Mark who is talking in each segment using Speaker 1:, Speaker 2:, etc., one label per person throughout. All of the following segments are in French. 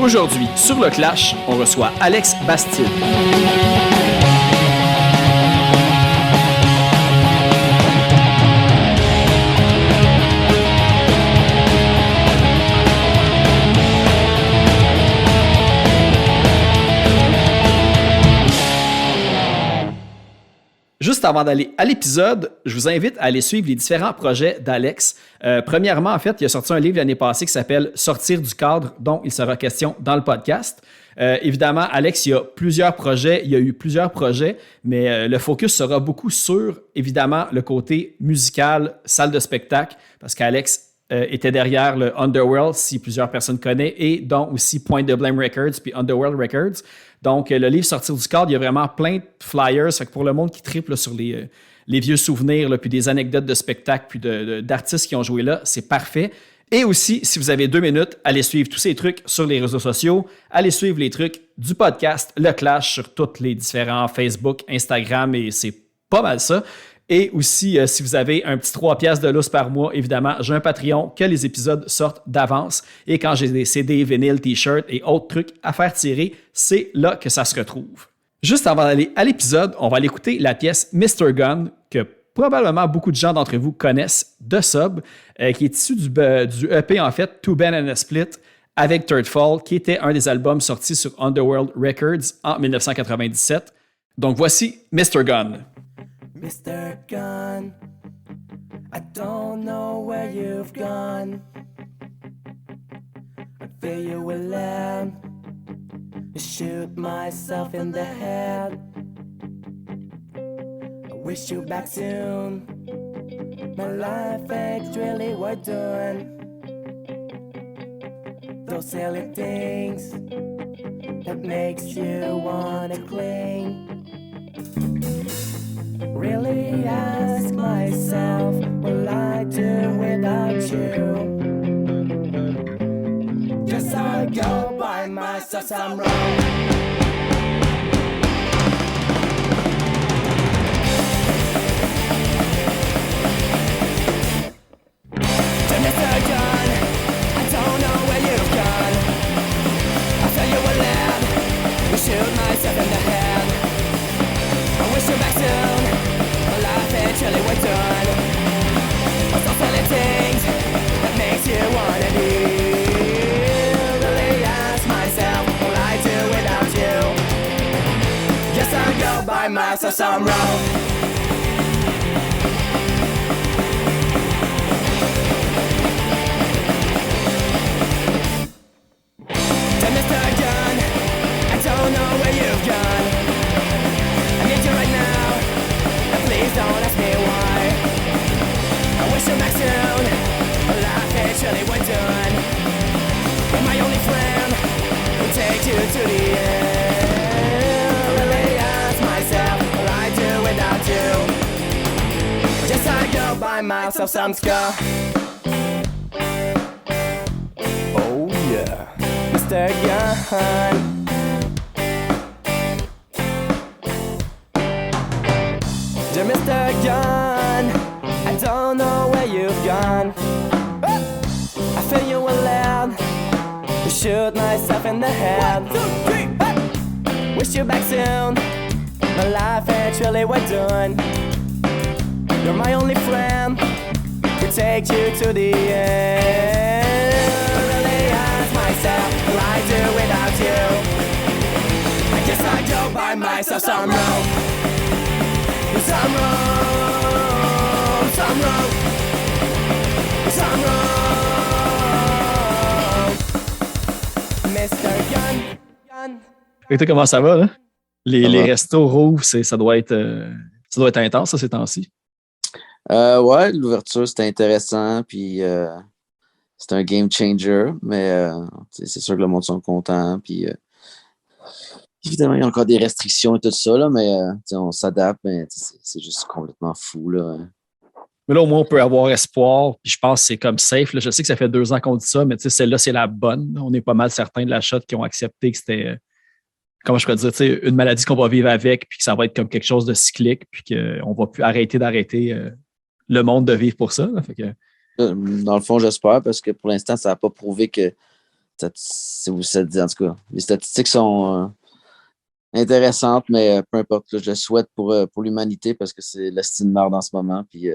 Speaker 1: Aujourd'hui, sur le Clash, on reçoit Alex Bastide. Juste avant d'aller à l'épisode, je vous invite à aller suivre les différents projets d'Alex. Premièrement, en fait, il a sorti un livre l'année passée qui s'appelle « Sortir du cadre », dont il sera question dans le podcast. Évidemment, Alex, il y a plusieurs projets, il y a eu plusieurs projets, mais le focus sera beaucoup sur, évidemment, le côté musical, salle de spectacle, parce qu'Alex était derrière le Underworld, si plusieurs personnes connaissent, et dont aussi Point de Blame Records puis Underworld Records. Donc, le livre Sortir du cadre, il y a vraiment plein de flyers. Fait que pour le monde qui triple sur les vieux souvenirs, là, puis des anecdotes de spectacles, puis d'artistes qui ont joué là, c'est parfait. Et aussi, si vous avez 2 minutes, allez suivre tous ces trucs sur les réseaux sociaux. Allez suivre les trucs du podcast Le Clash sur tous les différents Facebook, Instagram, et c'est pas mal ça. Et aussi, si vous avez un petit 3 piastres de lousse par mois, évidemment, j'ai un Patreon que les épisodes sortent d'avance. Et quand j'ai des CD, vinyles, t-shirts et autres trucs à faire tirer, c'est là que ça se retrouve. Juste avant d'aller à l'épisode, on va aller écouter la pièce Mr. Gun, que probablement beaucoup de gens d'entre vous connaissent de Sub, qui est issu du EP, en fait, Two Ben and a Split, avec Third Fall, qui était un des albums sortis sur Underworld Records en 1997. Donc voici Mr. Gun.
Speaker 2: Mr. Gun, I don't know where you've gone. I feel you will land. Shoot myself in the head. I wish you back soon. My life ain't really worth doing. Those silly things that makes you wanna cling. Really ask myself, will I do without you? Guess I'll go by myself, I'm wrong. To Mr. Gun, I don't know where you've gone. I feel you will land, will shoot myself in the head. I wish you back soon. Really we're done. What's all silly things that makes you wanna really ask myself, what I do without you? Guess I'll go by myself some road. To Mr. Gun, I don't know where you've gone. I need you right now. Please don't ask me why. I wish you back soon. Life ain't really we're done. You're my only friend who take you to the end. Really ask myself what I do without you. Just I go by myself some scar. Oh yeah, Mr. Gun. Dear Mr. Gun, I don't know where you've gone. I feel you will land. To shoot myself in the head. 1, 2, 3, wish you back soon. My life ain't really worth doing. You're my only friend who takes you to the end. I really ask myself what I do without you. I guess I go by myself some road. Some road, some road, some road. Mr. Gun.
Speaker 1: Et toi, comment ça va, là? Les restos rouges, ça doit être intense, ça, ces temps-ci.
Speaker 3: Ouais, l'ouverture, c'était intéressant, puis c'est un game changer, mais c'est sûr que le monde sont contents, puis évidemment, il y a encore des restrictions et tout ça, là, mais on s'adapte, mais c'est juste complètement fou, là.
Speaker 1: Mais là, au moins, on peut avoir espoir, puis je pense que c'est comme safe. Là. Je sais que ça fait 2 ans qu'on dit ça, mais celle-là, c'est la bonne. On est pas mal certains de la shot qui ont accepté que c'était, comment je pourrais dire, une maladie qu'on va vivre avec, puis que ça va être comme quelque chose de cyclique, puis qu'on va plus d'arrêter le monde de vivre pour ça. Là. Fait que...
Speaker 3: Dans le fond, j'espère, parce que pour l'instant, ça n'a pas prouvé que en tout cas, les statistiques sont intéressantes, mais peu importe. Là, je le souhaite pour l'humanité parce que c'est la style de merde en ce moment. Puis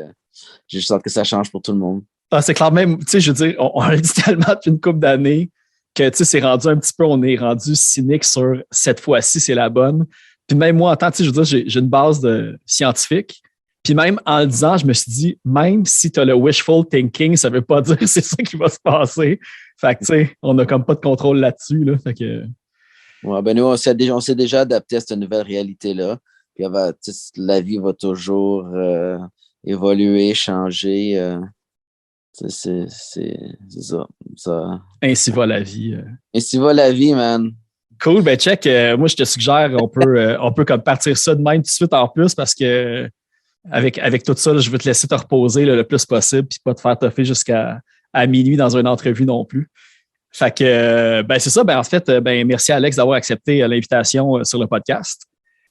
Speaker 3: j'ai juste hâte que ça change pour tout le monde.
Speaker 1: Ah, c'est clair, même, tu sais, je veux dire, on a dit tellement depuis une couple d'années que, tu sais, c'est rendu un petit peu, on est rendu cynique sur cette fois-ci, c'est la bonne. Puis même moi, en tant que, tu sais, je veux dire, j'ai une base de scientifique. Puis même en le disant, je me suis dit, même si tu as le wishful thinking, ça veut pas dire que c'est ça qui va se passer. Fait que, tu sais, on n'a comme pas de contrôle là-dessus, là. Fait que...
Speaker 3: Ouais, ben nous, on s'est déjà adapté à cette nouvelle réalité-là. Puis la vie va toujours évoluer, changer. C'est ça.
Speaker 1: Ainsi va la vie.
Speaker 3: Ainsi va la vie, man.
Speaker 1: Cool, ben check. Moi, je te suggère, on peut comme partir ça de même tout de suite en plus parce que avec tout ça, là, je veux te laisser te reposer là, le plus possible puis pas te faire toffer jusqu'à minuit dans une entrevue non plus. Fait que, ben c'est ça. Ben en fait, ben merci Alex d'avoir accepté l'invitation sur le podcast.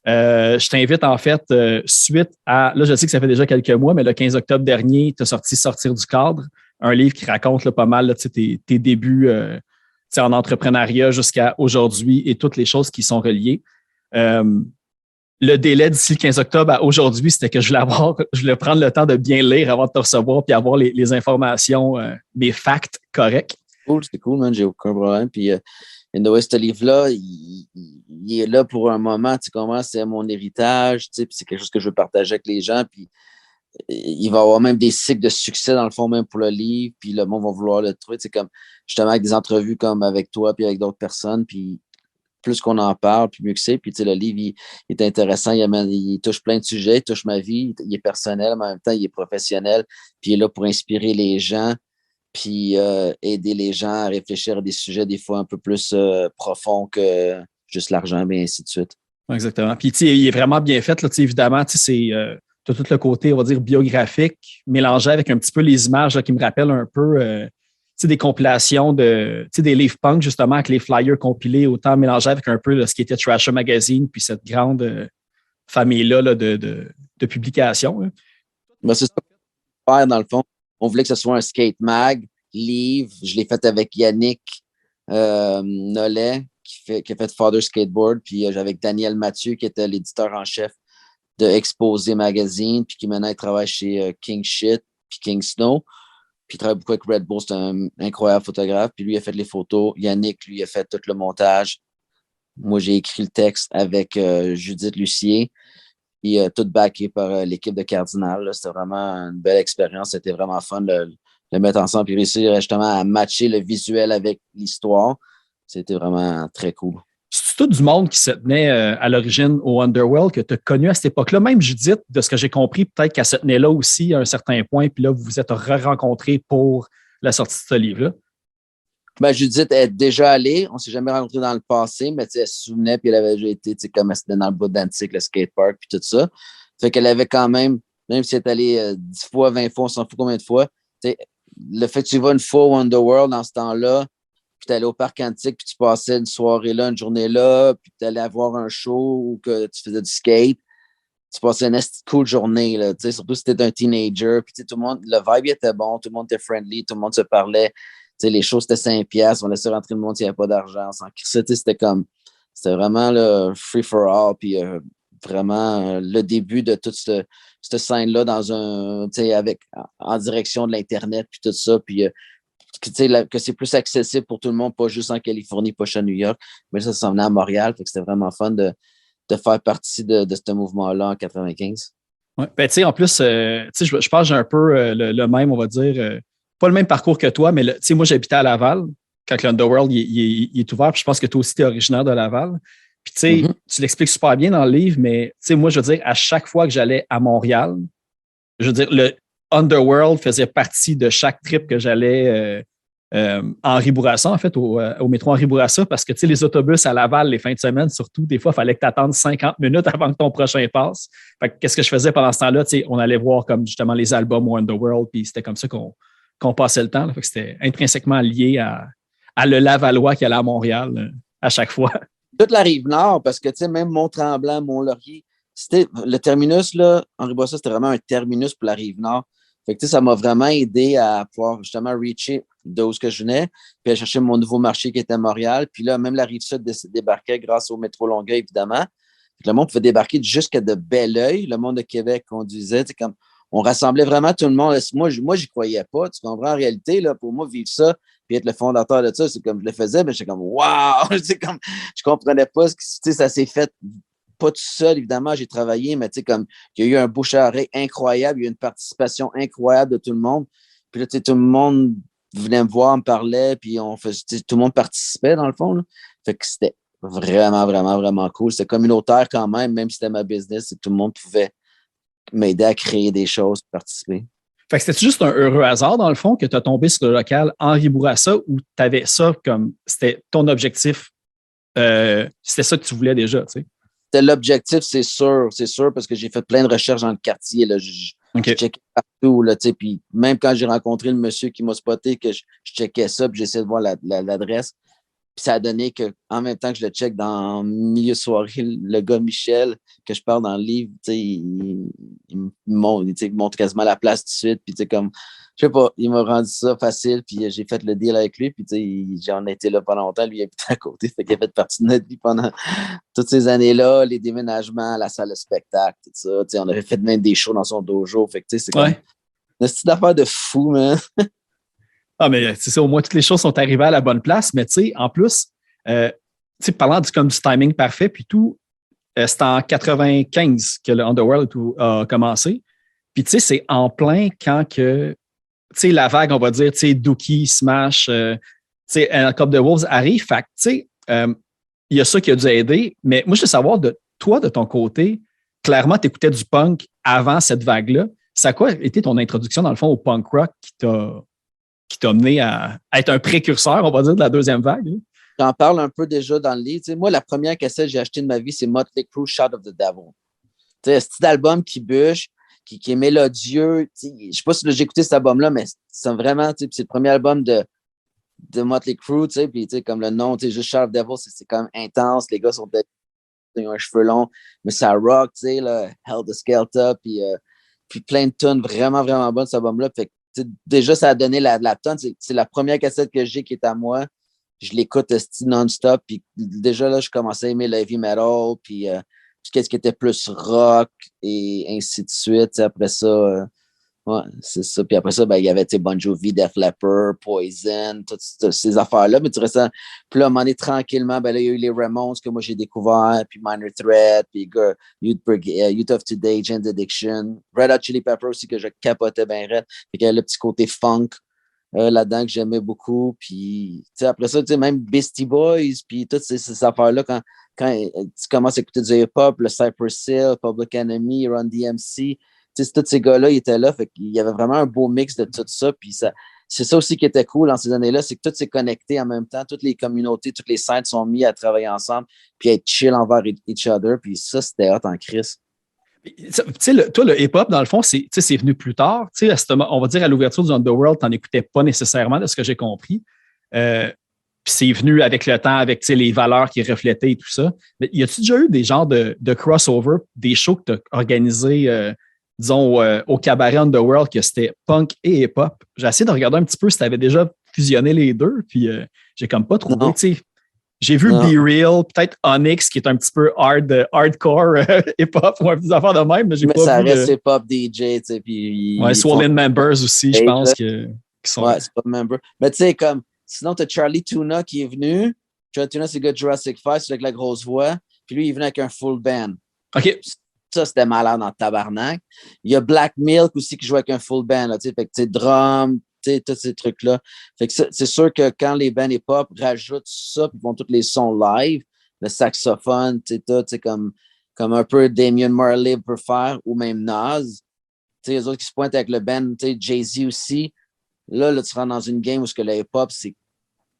Speaker 1: Je t'invite en fait, suite à, là je sais que ça fait déjà quelques mois, mais le 15 octobre dernier, tu as sorti Sortir du cadre, un livre qui raconte là, pas mal là, tes débuts en entrepreneuriat jusqu'à aujourd'hui et toutes les choses qui sont reliées. Le délai d'ici le 15 octobre à aujourd'hui, c'était que je voulais prendre le temps de bien lire avant de te recevoir puis avoir les informations, mes facts corrects.
Speaker 3: C'est cool, man, j'ai aucun problème. Puis, ce livre-là, il est là pour un moment, tu comprends, c'est mon héritage, tu sais, puis c'est quelque chose que je veux partager avec les gens, puis il va y avoir même des cycles de succès, dans le fond, même pour le livre, puis le monde va vouloir le trouver, c'est comme, justement, avec des entrevues comme avec toi, puis avec d'autres personnes, puis plus qu'on en parle, plus mieux que c'est, puis tu sais, le livre, il est intéressant, il touche plein de sujets, il touche ma vie, il est personnel, mais en même temps, il est professionnel, puis il est là pour inspirer les gens, puis aider les gens à réfléchir à des sujets des fois un peu plus profonds que juste l'argent, et ainsi de suite.
Speaker 1: Exactement. Puis, tu sais, il est vraiment bien fait, là, tu sais, évidemment, tu sais, c'est tout le côté, on va dire, biographique, mélangé avec un petit peu les images là, qui me rappellent un peu, tu sais, des compilations de, tu sais, des livres punk, justement, avec les flyers compilés, autant mélangés avec un peu là, ce qui était Thrasher Magazine, puis cette grande famille-là là, de publications. Hein.
Speaker 3: Ben, c'est ça qu'on va faire, dans le fond. On voulait que ce soit un skate mag, livre. Je l'ai fait avec Yannick Nollet, qui a fait Father Skateboard, puis avec Daniel Mathieu, qui était l'éditeur en chef de Exposé Magazine, puis qui maintenant il travaille chez King Shit, puis King Snow. Puis il travaille beaucoup avec Red Bull, c'est un incroyable photographe. Puis lui, il a fait les photos. Yannick, lui, a fait tout le montage. Moi, j'ai écrit le texte avec Judith Lucier. Puis tout backé par l'équipe de Cardinal. Là. C'était vraiment une belle expérience. C'était vraiment fun de le mettre ensemble et réussir justement à matcher le visuel avec l'histoire. C'était vraiment très cool.
Speaker 1: C'est tout du monde qui se tenait à l'origine au Underworld que tu as connu à cette époque-là. Même Judith, de ce que j'ai compris, peut-être qu'elle se tenait là aussi à un certain point. Puis là, vous vous êtes re-rencontrés pour la sortie de ce livre-là.
Speaker 3: Ben, Judith est déjà allée. On ne s'est jamais rencontrés dans le passé, mais elle se souvenait, puis elle avait déjà été comme elle était dans le bout d'Antique, le skatepark, puis tout ça. Fait qu'elle avait quand même si elle est allée 10 fois, 20 fois, on s'en fout combien de fois, le fait que tu vas une fois au Underworld dans ce temps-là, puis tu allais au parc Antique, puis tu passais une soirée là, une journée là, puis tu allais avoir un show ou que tu faisais du skate, tu passais une cool journée, là, surtout si tu étais un teenager, puis tout le monde, le vibe était bon, tout le monde était friendly, tout le monde se parlait. T'sais, les choses c'était 5$, on laissait rentrer le monde s'il n'y avait pas d'argent. C'était vraiment le free for all, puis vraiment le début de toute cette scène-là en direction de l'Internet, puis tout ça, puis que c'est plus accessible pour tout le monde, pas juste en Californie, pas juste à New York, mais ça s'en venait à Montréal, fait que c'était vraiment fun de faire partie de ce mouvement-là en 95.
Speaker 1: Ouais. Ben, en plus, je pense que j'ai un peu le même, on va dire, pas le même parcours que toi, mais moi, j'habitais à Laval quand l'Underworld il est ouvert. Puis je pense que toi aussi, tu es originaire de Laval. Puis tu l'expliques super bien dans le livre, mais moi, je veux dire, à chaque fois que j'allais à Montréal, je veux dire, le Underworld faisait partie de chaque trip que j'allais Henri Bourassa, en fait, au métro Henri Bourassa, parce que les autobus à Laval, les fins de semaine, surtout, des fois, il fallait que tu attendes 50 minutes avant que ton prochain passe. Fait que qu'est-ce que je faisais pendant ce temps-là? On allait voir comme justement les albums au Underworld, puis c'était comme ça qu'on passait le temps. Là. Fait que c'était intrinsèquement lié à le Lavallois qui allait à Montréal à chaque fois.
Speaker 3: Toute la Rive-Nord, parce que même Mont-Tremblant, Mont-Laurier, c'était le terminus, là, Henri Bourassa, c'était vraiment un terminus pour la Rive-Nord. Fait que ça m'a vraiment aidé à pouvoir justement reacher de où je venais, puis aller chercher mon nouveau marché qui était à Montréal. Puis là, même la Rive-Sud débarquait grâce au métro Longueuil, évidemment. Le monde pouvait débarquer jusqu'à de Belleuil. Le monde de Québec conduisait. Comme, on rassemblait vraiment tout le monde. Moi, j'y croyais pas. Tu comprends? En réalité, là, pour moi, vivre ça puis être le fondateur de ça, c'est comme je le faisais, mais j'étais comme wow! Comme, je comprenais pas ce que ça s'est fait. Pas tout seul, évidemment, j'ai travaillé, mais comme il y a eu un bouche-à-oreille incroyable, il y a eu une participation incroyable de tout le monde. Puis là, tout le monde venait me voir, me parlait, puis tout le monde participait dans le fond. Là. Fait que c'était vraiment, vraiment, vraiment cool. C'était communautaire quand même si c'était ma business, tout le monde pouvait m'aider à créer des choses, participer.
Speaker 1: Fait que c'était juste un heureux hasard, dans le fond, que tu as tombé sur le local Henri Bourassa ou tu avais ça comme c'était ton objectif? C'était ça que tu voulais déjà, tu sais?
Speaker 3: C'était l'objectif, c'est sûr, parce que j'ai fait plein de recherches dans le quartier. Là. Je checkais partout, là, puis même quand j'ai rencontré le monsieur qui m'a spoté, que je checkais ça, puis j'essayais de voir l'adresse. Puis ça a donné qu'en même temps que je le check dans le milieu de soirée, le gars Michel, que je parle dans le livre, il me montre quasiment la place tout de suite. Puis comme, je sais pas, il m'a rendu ça facile. Puis j'ai fait le deal avec lui. Puis j'en ai été là pendant longtemps. Lui, il habitait à côté. Fait qu'il a fait partie de notre vie pendant toutes ces années-là. Les déménagements, la salle de spectacle, tout ça. On avait fait même des shows dans son dojo. Fait que c'est comme une petite affaire de fou, man.
Speaker 1: Ah, mais c'est ça, au moins, toutes les choses sont arrivées à la bonne place. Mais tu sais, en plus, parlant du timing parfait, puis tout, c'est en 95 que le Underworld a commencé. Puis tu sais, c'est en plein quand que, tu sais, la vague, on va dire, tu sais, Dookie, Smash, tu sais, Cup de Wolves arrive. Fait que, tu sais, il y a ça qui a dû aider. Mais moi, je veux savoir, de toi, de ton côté, clairement, tu écoutais du punk avant cette vague-là. Ça a quoi été ton introduction, dans le fond, au punk rock qui t'a amené à être un précurseur, on va dire, de la deuxième vague? Hein?
Speaker 3: J'en parle un peu déjà dans le livre. T'sais, moi, la première cassette que j'ai achetée de ma vie, c'est Motley Crue, Shout of the Devil. C'est un petit album qui bûche, qui est mélodieux. Je ne sais pas si j'ai écouté cet album-là, mais c'est vraiment, c'est le premier album de Motley Crue. Puis comme le nom, juste Shout of the Devil, c'est quand même intense. Les gars ils ont un cheveu long, mais ça rock, là, Hell the Skelter, puis plein de tunes vraiment, vraiment bonnes, cet album-là. Fait que, déjà, ça a donné la tonne. C'est la première cassette que j'ai qui est à moi. Je l'écoute non-stop. Puis déjà, là, je commençais à aimer le heavy metal, puis qu'est-ce qui était plus rock, et ainsi de suite. Après ça, ouais, c'est ça. Puis après ça, il y avait Bon Jovi, Def Leppard, Poison, toutes ces affaires-là. Mais tu restes. Puis là, à un moment donné, tranquillement, là, il y a eu les Ramones que moi j'ai découvert, puis Minor Threat, puis Youth of Today, Gen Addiction, Red Hot Chili Peppers aussi que je capotais bien raide. Puis qu'il y avait le petit côté funk là-dedans que j'aimais beaucoup. Puis après ça, même Beastie Boys, puis toutes ces affaires-là, quand tu commences à écouter du hip-hop, le Cypress Hill, Public Enemy, Run DMC, tous ces gars-là, ils étaient là. Fait qu'il y avait vraiment un beau mix de tout ça. Puis c'est ça aussi qui était cool dans ces années-là, c'est que tout s'est connecté en même temps. Toutes les communautés, toutes les scènes sont mis à travailler ensemble, puis à être chill envers each other. Puis ça, c'était hot en crise.
Speaker 1: Toi, le hip-hop, dans le fond, c'est venu plus tard. On va dire à l'ouverture du Underworld, tu n'en écoutais pas nécessairement, de ce que j'ai compris. Puis c'est venu avec le temps, avec les valeurs qui reflétaient et tout ça. Mais y a-tu déjà eu des genres de crossover, des shows que tu as organisés, disons, au cabaret Underworld, que c'était punk et hip-hop? J'ai essayé de regarder un petit peu si tu avais déjà fusionné les deux, puis j'ai comme pas trouvé. J'ai vu Be Real, peut-être Onyx, qui est un petit peu hardcore hip-hop ou un petit affaire de même, mais j'ai pas vu.
Speaker 3: Mais ça reste hip-hop DJ, tu sais, puis...
Speaker 1: Ouais, Swollen Members aussi, je pense, qui sont...
Speaker 3: Ouais, c'est pas member. Mais tu sais, comme, sinon, t'as Charlie Tuna qui est venu. Charlie Tuna, c'est le gars de Jurassic 5, c'est avec la grosse voix. Puis lui, il est venu avec un full band.
Speaker 1: OK.
Speaker 3: Ça, c'était malade en tabarnak. Il y a Black Milk aussi qui joue avec un full band, là, tu sais, fait que, tu sais, drum, tous ces trucs-là. Fait que c'est sûr que quand les bands hip-hop rajoutent ça, puis font tous les sons live, le saxophone, tu sais, comme un peu Damian Marley peut faire, ou même Nas, tu sais, les autres qui se pointent avec le band, tu sais, Jay-Z aussi. Là, tu rentres dans une game où le hip-hop, c'est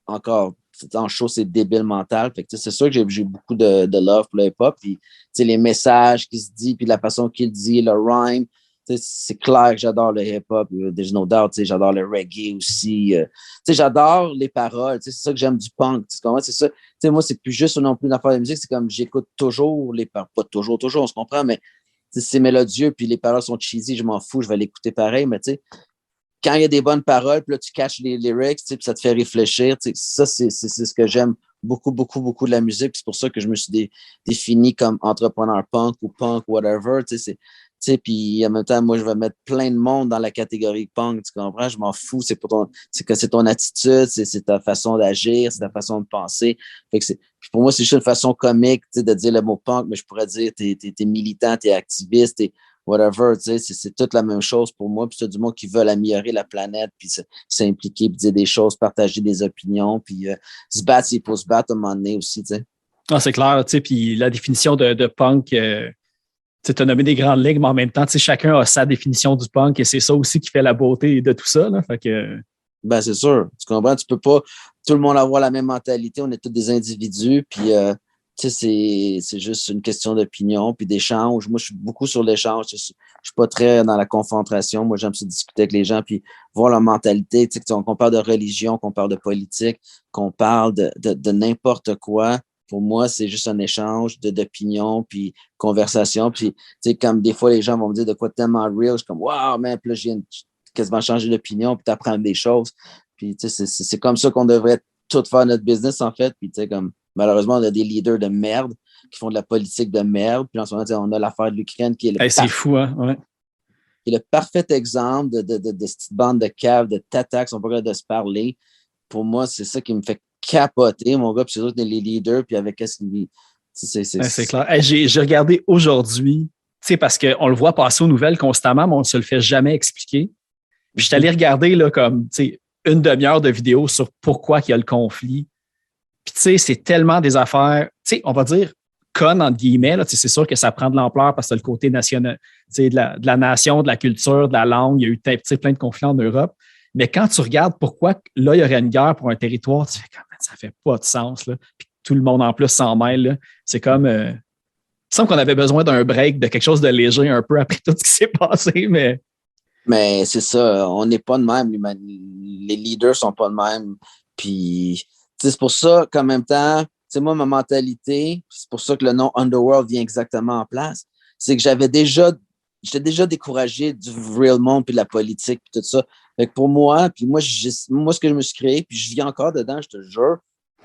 Speaker 3: encore, en show, c'est débile mental. Fait que c'est sûr que j'ai beaucoup de love pour le hip-hop. Puis, les messages qui se disent, puis la façon qu'il dit, le rhyme, c'est clair que j'adore le hip-hop. There's no doubt. J'adore le reggae aussi. J'adore les paroles. C'est ça que j'aime du punk. C'est ça. Moi, c'est plus juste non plus une affaire de musique. C'est comme j'écoute toujours les paroles. Pas toujours, on se comprend, mais c'est mélodieux. Puis les paroles sont cheesy. Je m'en fous. Je vais l'écouter pareil. Mais quand il y a des bonnes paroles, puis là, tu catches les lyrics, puis ça te fait réfléchir. Ça, c'est ce que j'aime beaucoup, beaucoup, beaucoup de la musique. Puis c'est pour ça que je me suis défini comme entrepreneur punk ou punk, whatever. Puis en même temps, moi, je vais mettre plein de monde dans la catégorie punk, tu comprends? Je m'en fous. C'est ton attitude, c'est ta façon d'agir, c'est ta façon de penser. Fait que puis pour moi, c'est juste une façon comique de dire le mot punk, mais je pourrais dire t'es militant, t'es activiste, t'es whatever, c'est toute la même chose pour moi. Puis c'est du monde qui veulent améliorer la planète, puis s'impliquer, puis dire des choses, partager des opinions, puis se battre s'il faut se battre à un moment donné aussi, tu sais.
Speaker 1: Ah, c'est clair, tu sais, puis la définition de punk, tu as nommé des grandes lignes, mais en même temps, chacun a sa définition du punk et c'est ça aussi qui fait la beauté de tout ça, là. Fait que...
Speaker 3: Ben, c'est sûr. Tu comprends? Tu peux pas tout le monde avoir la même mentalité. On est tous des individus, puis c'est juste une question d'opinion, puis d'échange. Moi, je suis beaucoup sur l'échange. Je suis pas très dans la confrontation. Moi, j'aime ça discuter avec les gens, puis voir leur mentalité. Qu'on parle de religion, qu'on parle de politique, qu'on parle de n'importe quoi. Pour moi, c'est juste un échange d'opinion, puis conversation. Puis, comme des fois, les gens vont me dire de quoi tellement real. Je suis comme, wow, man, puis là, je viens quasiment changer d'opinion, puis t'apprends des choses. Puis, c'est comme ça qu'on devrait tout faire notre business, en fait. Puis, comme, malheureusement, on a des leaders de merde qui font de la politique de merde. Puis, en ce moment, on a l'affaire de l'Ukraine qui est
Speaker 1: c'est fou, hein? Ouais.
Speaker 3: Qui est le parfait exemple de cette bande de caves, de tatas qui sont pas capables de se parler. Pour moi, c'est ça qui me fait capoter, mon gars. Puis c'est sûr que les leaders, puis avec qu'est-ce qu'ils...
Speaker 1: C'est clair. Hey, j'ai regardé aujourd'hui, parce qu'on le voit passer aux nouvelles constamment, mais on ne se le fait jamais expliquer. Puis je suis allé regarder là, comme une demi-heure de vidéo sur pourquoi il y a le conflit. Puis c'est tellement des affaires, on va dire connes, entre guillemets. Là, c'est sûr que ça prend de l'ampleur parce que le côté national, de la nation, de la culture, de la langue, il y a eu plein de conflits en Europe. Mais quand tu regardes pourquoi là, il y aurait une guerre pour un territoire, tu fais comme ça fait pas de sens. Là. Puis tout le monde en plus s'en mêle. Là. C'est comme. Il me semble qu'on avait besoin d'un break, de quelque chose de léger un peu après tout ce qui s'est passé, mais.
Speaker 3: Mais c'est ça, on n'est pas de même. Les leaders sont pas de même. Puis c'est pour ça qu'en même temps, moi, ma mentalité, c'est pour ça que le nom Underworld vient exactement en place. C'est que j'étais déjà découragé du real monde puis de la politique puis tout ça. Fait que pour moi, puis moi, ce que je me suis créé, puis je vis encore dedans, je te jure,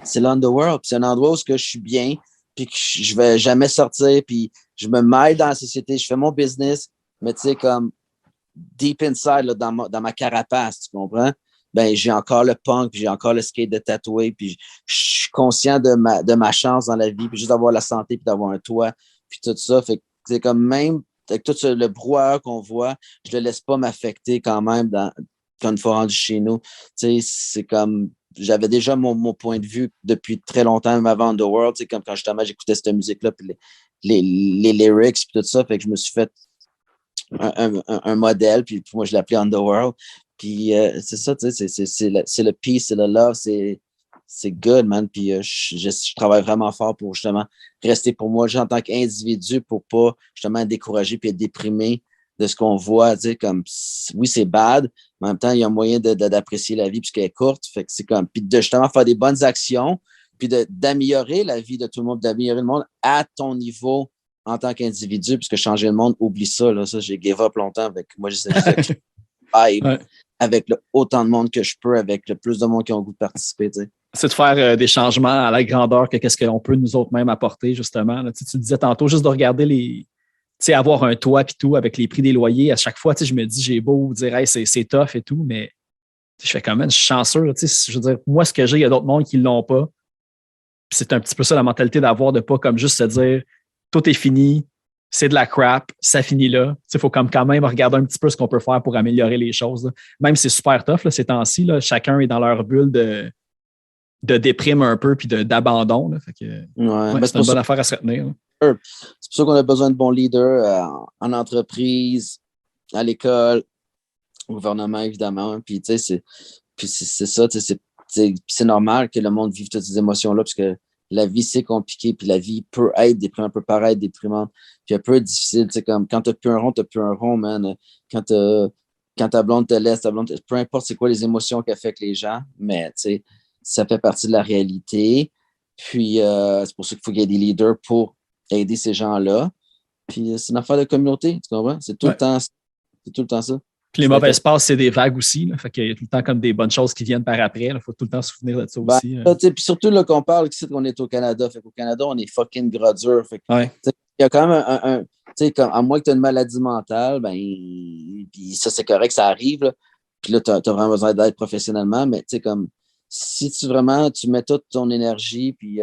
Speaker 3: c'est l'Underworld. Puis c'est un endroit où je suis bien, puis que je vais jamais sortir, puis je me mêle dans la société, je fais mon business, mais tu sais, comme deep inside, là, dans ma carapace, tu comprends? Ben, j'ai encore le punk, puis j'ai encore le skate de tatoué, puis je suis conscient de ma chance dans la vie, puis juste d'avoir la santé, puis d'avoir un toit, puis tout ça. Fait que c'est comme même, avec tout le brouhaha qu'on voit, je le laisse pas m'affecter quand même quand une fois rendu chez nous. Tu sais, c'est comme, j'avais déjà mon point de vue depuis très longtemps, même avant Underworld, tu sais, comme quand justement j'écoutais cette musique-là, puis les lyrics, puis tout ça, fait que je me suis fait un modèle, puis moi, je l'appelais Underworld. Puis c'est ça, tu sais, c'est le peace, c'est le love, c'est good, man. Puis je travaille vraiment fort pour justement rester pour moi, en tant qu'individu, pour pas justement être découragé puis être déprimé de ce qu'on voit, tu sais, comme, oui, c'est bad, mais en même temps, il y a moyen d'apprécier la vie puisqu'elle est courte. Fait que c'est comme, puis de justement faire des bonnes actions, puis d'améliorer la vie de tout le monde, d'améliorer le monde à ton niveau en tant qu'individu, puisque changer le monde, oublie ça, là, ça, j'ai give up longtemps avec moi, j'essaie de avec autant de monde que je peux, avec le plus de monde qui ont le goût de participer, tu sais.
Speaker 1: C'est de faire des changements à la grandeur que qu'est-ce qu'on peut nous autres mêmes apporter, justement. Là, tu disais tantôt, juste de regarder avoir un toit et tout avec les prix des loyers. À chaque fois, je me dis, j'ai beau dire, hey, c'est tough et tout, mais je fais quand même, je suis chanceux. Là, je veux dire, moi, ce que j'ai, il y a d'autres mondes qui ne l'ont pas. Puis c'est un petit peu ça la mentalité d'avoir, de pas comme juste se dire, tout est fini, c'est de la crap, ça finit là. Il faut quand même regarder un petit peu ce qu'on peut faire pour améliorer les choses. Là. Même si c'est super tough là, ces temps-ci, là, chacun est dans leur bulle de déprime un peu puis d'abandon. Là. Fait que, c'est une bonne affaire à se retenir. Là.
Speaker 3: C'est pour ça qu'on a besoin de bons leaders en entreprise, à l'école, au gouvernement, évidemment. Puis, tu sais, c'est ça. C'est normal que le monde vive toutes ces émotions-là parce que la vie, c'est compliqué, puis la vie peut être déprimante, peut paraître déprimante, puis elle peut être difficile, tu sais, comme quand t'as plus un rond, man. Quand ta blonde te laisse, peu importe c'est quoi les émotions qu'affectent les gens, mais, tu sais, ça fait partie de la réalité. Puis, c'est pour ça qu'il faut qu'il y ait des leaders pour aider ces gens-là. Puis, c'est une affaire de communauté, tu comprends? C'est tout le temps ça.
Speaker 1: Puis les mauvaises passes, c'est des vagues aussi. Là. Fait qu'il y a tout le temps comme des bonnes choses qui viennent par après. Il faut tout le temps se souvenir de ça aussi.
Speaker 3: Puis surtout là, qu'on parle ici qu'on est au Canada. Fait qu'au Canada, on est fucking gras dur. Fait que,
Speaker 1: ouais.
Speaker 3: il y a quand même à moins que tu aies une maladie mentale, ben, puis ça, c'est correct, ça arrive. Là. Puis là, tu as vraiment besoin d'aide professionnellement. Mais comme si tu mets toute ton énergie puis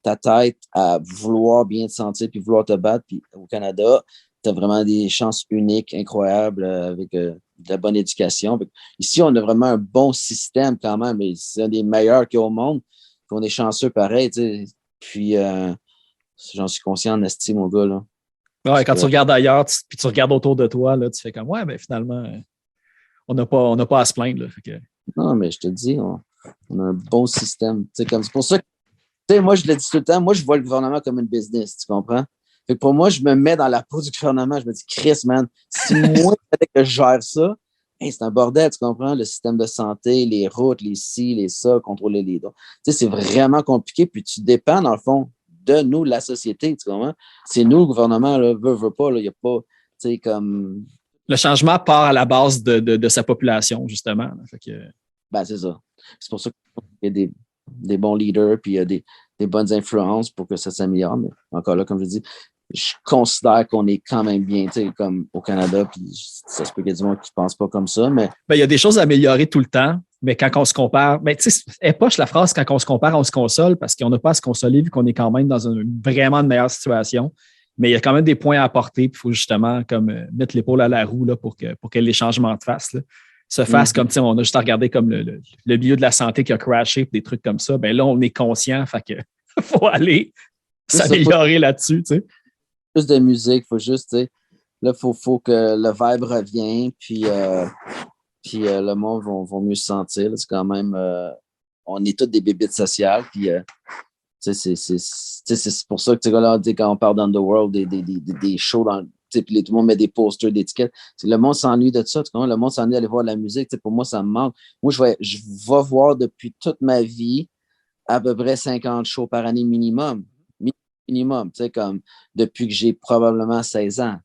Speaker 3: ta tête à vouloir bien te sentir puis vouloir te battre, puis au Canada, tu as vraiment des chances uniques, incroyables, avec de la bonne éducation. Ici, on a vraiment un bon système quand même. C'est un des meilleurs qu'il y a au monde. On est chanceux pareil. T'sais. Puis, j'en suis conscient en estime, mon gars. Là.
Speaker 1: Ouais, quand tu regardes ailleurs, puis tu regardes autour de toi, là, tu fais comme, ouais, ben finalement, on n'a pas à se plaindre. Là, fait que...
Speaker 3: Non, mais je te dis, on a un bon système. C'est pour ça que, moi, je le dis tout le temps, moi, je vois le gouvernement comme une business, tu comprends? Fait que pour moi, je me mets dans la peau du gouvernement. Je me dis, Chris, man, si moi, il fallait que je gère ça, c'est un bordel, tu comprends? Le système de santé, les routes, les ci, les ça, contrôler les dons. C'est vraiment compliqué. Puis tu dépends, dans le fond, de nous, la société, tu comprends? C'est nous, le gouvernement, là, veut pas. Il n'y a pas, tu sais, comme...
Speaker 1: Le changement part à la base de sa population, justement. Là. Fait que...
Speaker 3: Ben, c'est ça. C'est pour ça qu'il y a des bons leaders, puis il y a des bonnes influences pour que ça s'améliore. Mais encore là, comme je dis, je considère qu'on est quand même bien, tu sais, comme au Canada, puis ça se peut qu'il y ait du monde qui ne pense pas comme ça, mais...
Speaker 1: Ben, il y a des choses à améliorer tout le temps, mais quand on se compare... Ben, tu sais, elle poche la phrase « quand on se compare, on se console » parce qu'on n'a pas à se consoler vu qu'on est quand même dans une vraiment de meilleure situation. Mais il y a quand même des points à apporter, puis il faut justement comme mettre l'épaule à la roue là, pour que les changements se fassent comme, tu sais, on a juste à regarder comme le milieu de la santé qui a crashé, des trucs comme ça. Ben là, on est conscient, fait que faut aller s'améliorer là-dessus, tu sais.
Speaker 3: Plus de musique, il faut juste, tu sais, là, il faut que le vibe revienne, puis le monde va mieux se sentir. C'est quand même, on est tous des bébites sociales, puis c'est pour ça que là, quand on parle d'Underworld, des shows, puis tout le monde met des posters, d'étiquettes, le monde s'ennuie de ça. Le monde s'ennuie d'aller voir de la musique. Pour moi, ça me manque. Moi, je vais voir depuis toute ma vie à peu près 50 shows par année minimum. Minimum, comme depuis que j'ai probablement 16 ans.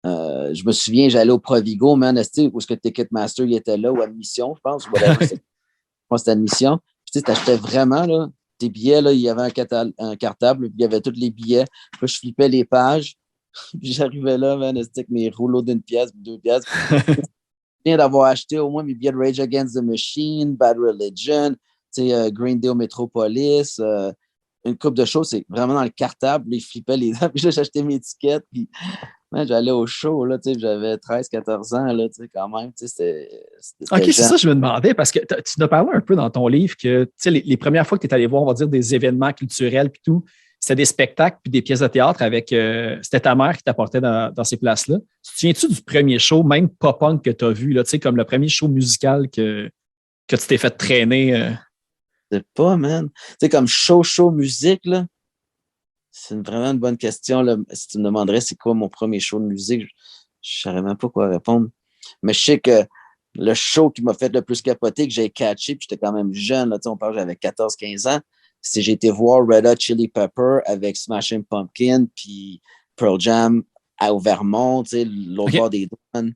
Speaker 3: Je me souviens, j'allais au Provigo, man, où est-ce que Ticketmaster il était là, ou Admission, je pense. Je pense que c'était Admission. Puis tu achetais vraiment là, tes billets, là, il y avait un cartable, puis il y avait tous les billets. Puis je flippais les pages. Puis j'arrivais là, man, avec mes rouleaux d'une pièce, 2 pièces. Je viens d'avoir acheté au moins mes billets de Rage Against the Machine, Bad Religion, Green Day au Metropolis, une couple de choses, c'est vraiment dans le cartable, ils flippaient les dents, puis là, j'achetais mes tickets, puis man, j'allais au show, là, j'avais 13-14 ans, là, quand même, c'était
Speaker 1: OK, c'est ça que je me demandais, parce que tu nous as parlé un peu dans ton livre que les premières fois que tu es allé voir, on va dire, des événements culturels, puis tout, c'était des spectacles, puis des pièces de théâtre avec, c'était ta mère qui t'apportait dans ces places-là. Tu te souviens-tu du premier show, même pop-punk que tu as vu, là, comme le premier show musical que tu t'es fait traîner?
Speaker 3: Je sais pas, man. Tu sais, comme show musique, là, c'est vraiment une bonne question. Là. Si tu me demanderais c'est quoi mon premier show de musique, je ne saurais même pas quoi répondre. Mais je sais que le show qui m'a fait le plus capoter, que j'ai catché, puis j'étais quand même jeune, là, on parle, j'avais 14-15 ans, c'est j'ai été voir Red Hot Chili Pepper avec Smashing Pumpkin, puis Pearl Jam au Vermont, l'autre bord des douanes.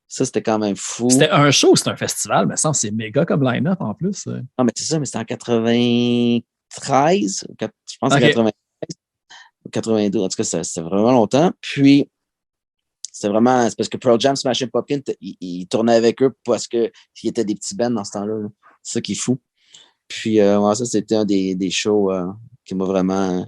Speaker 3: Ça, c'était quand même fou.
Speaker 1: C'était un show ou c'était un festival? Mais ça, c'est méga comme line-up en plus.
Speaker 3: Non, mais c'est ça, mais c'était en 93. Je pense que c'est 93 ou 92. En tout cas, c'était vraiment longtemps. Puis, c'est parce que Pearl Jam, Smashing Pumpkins, ils tournaient avec eux parce qu'ils étaient des petits bands dans ce temps-là. Là. C'est ça qui est fou. Puis, ça, c'était un des shows qui m'a vraiment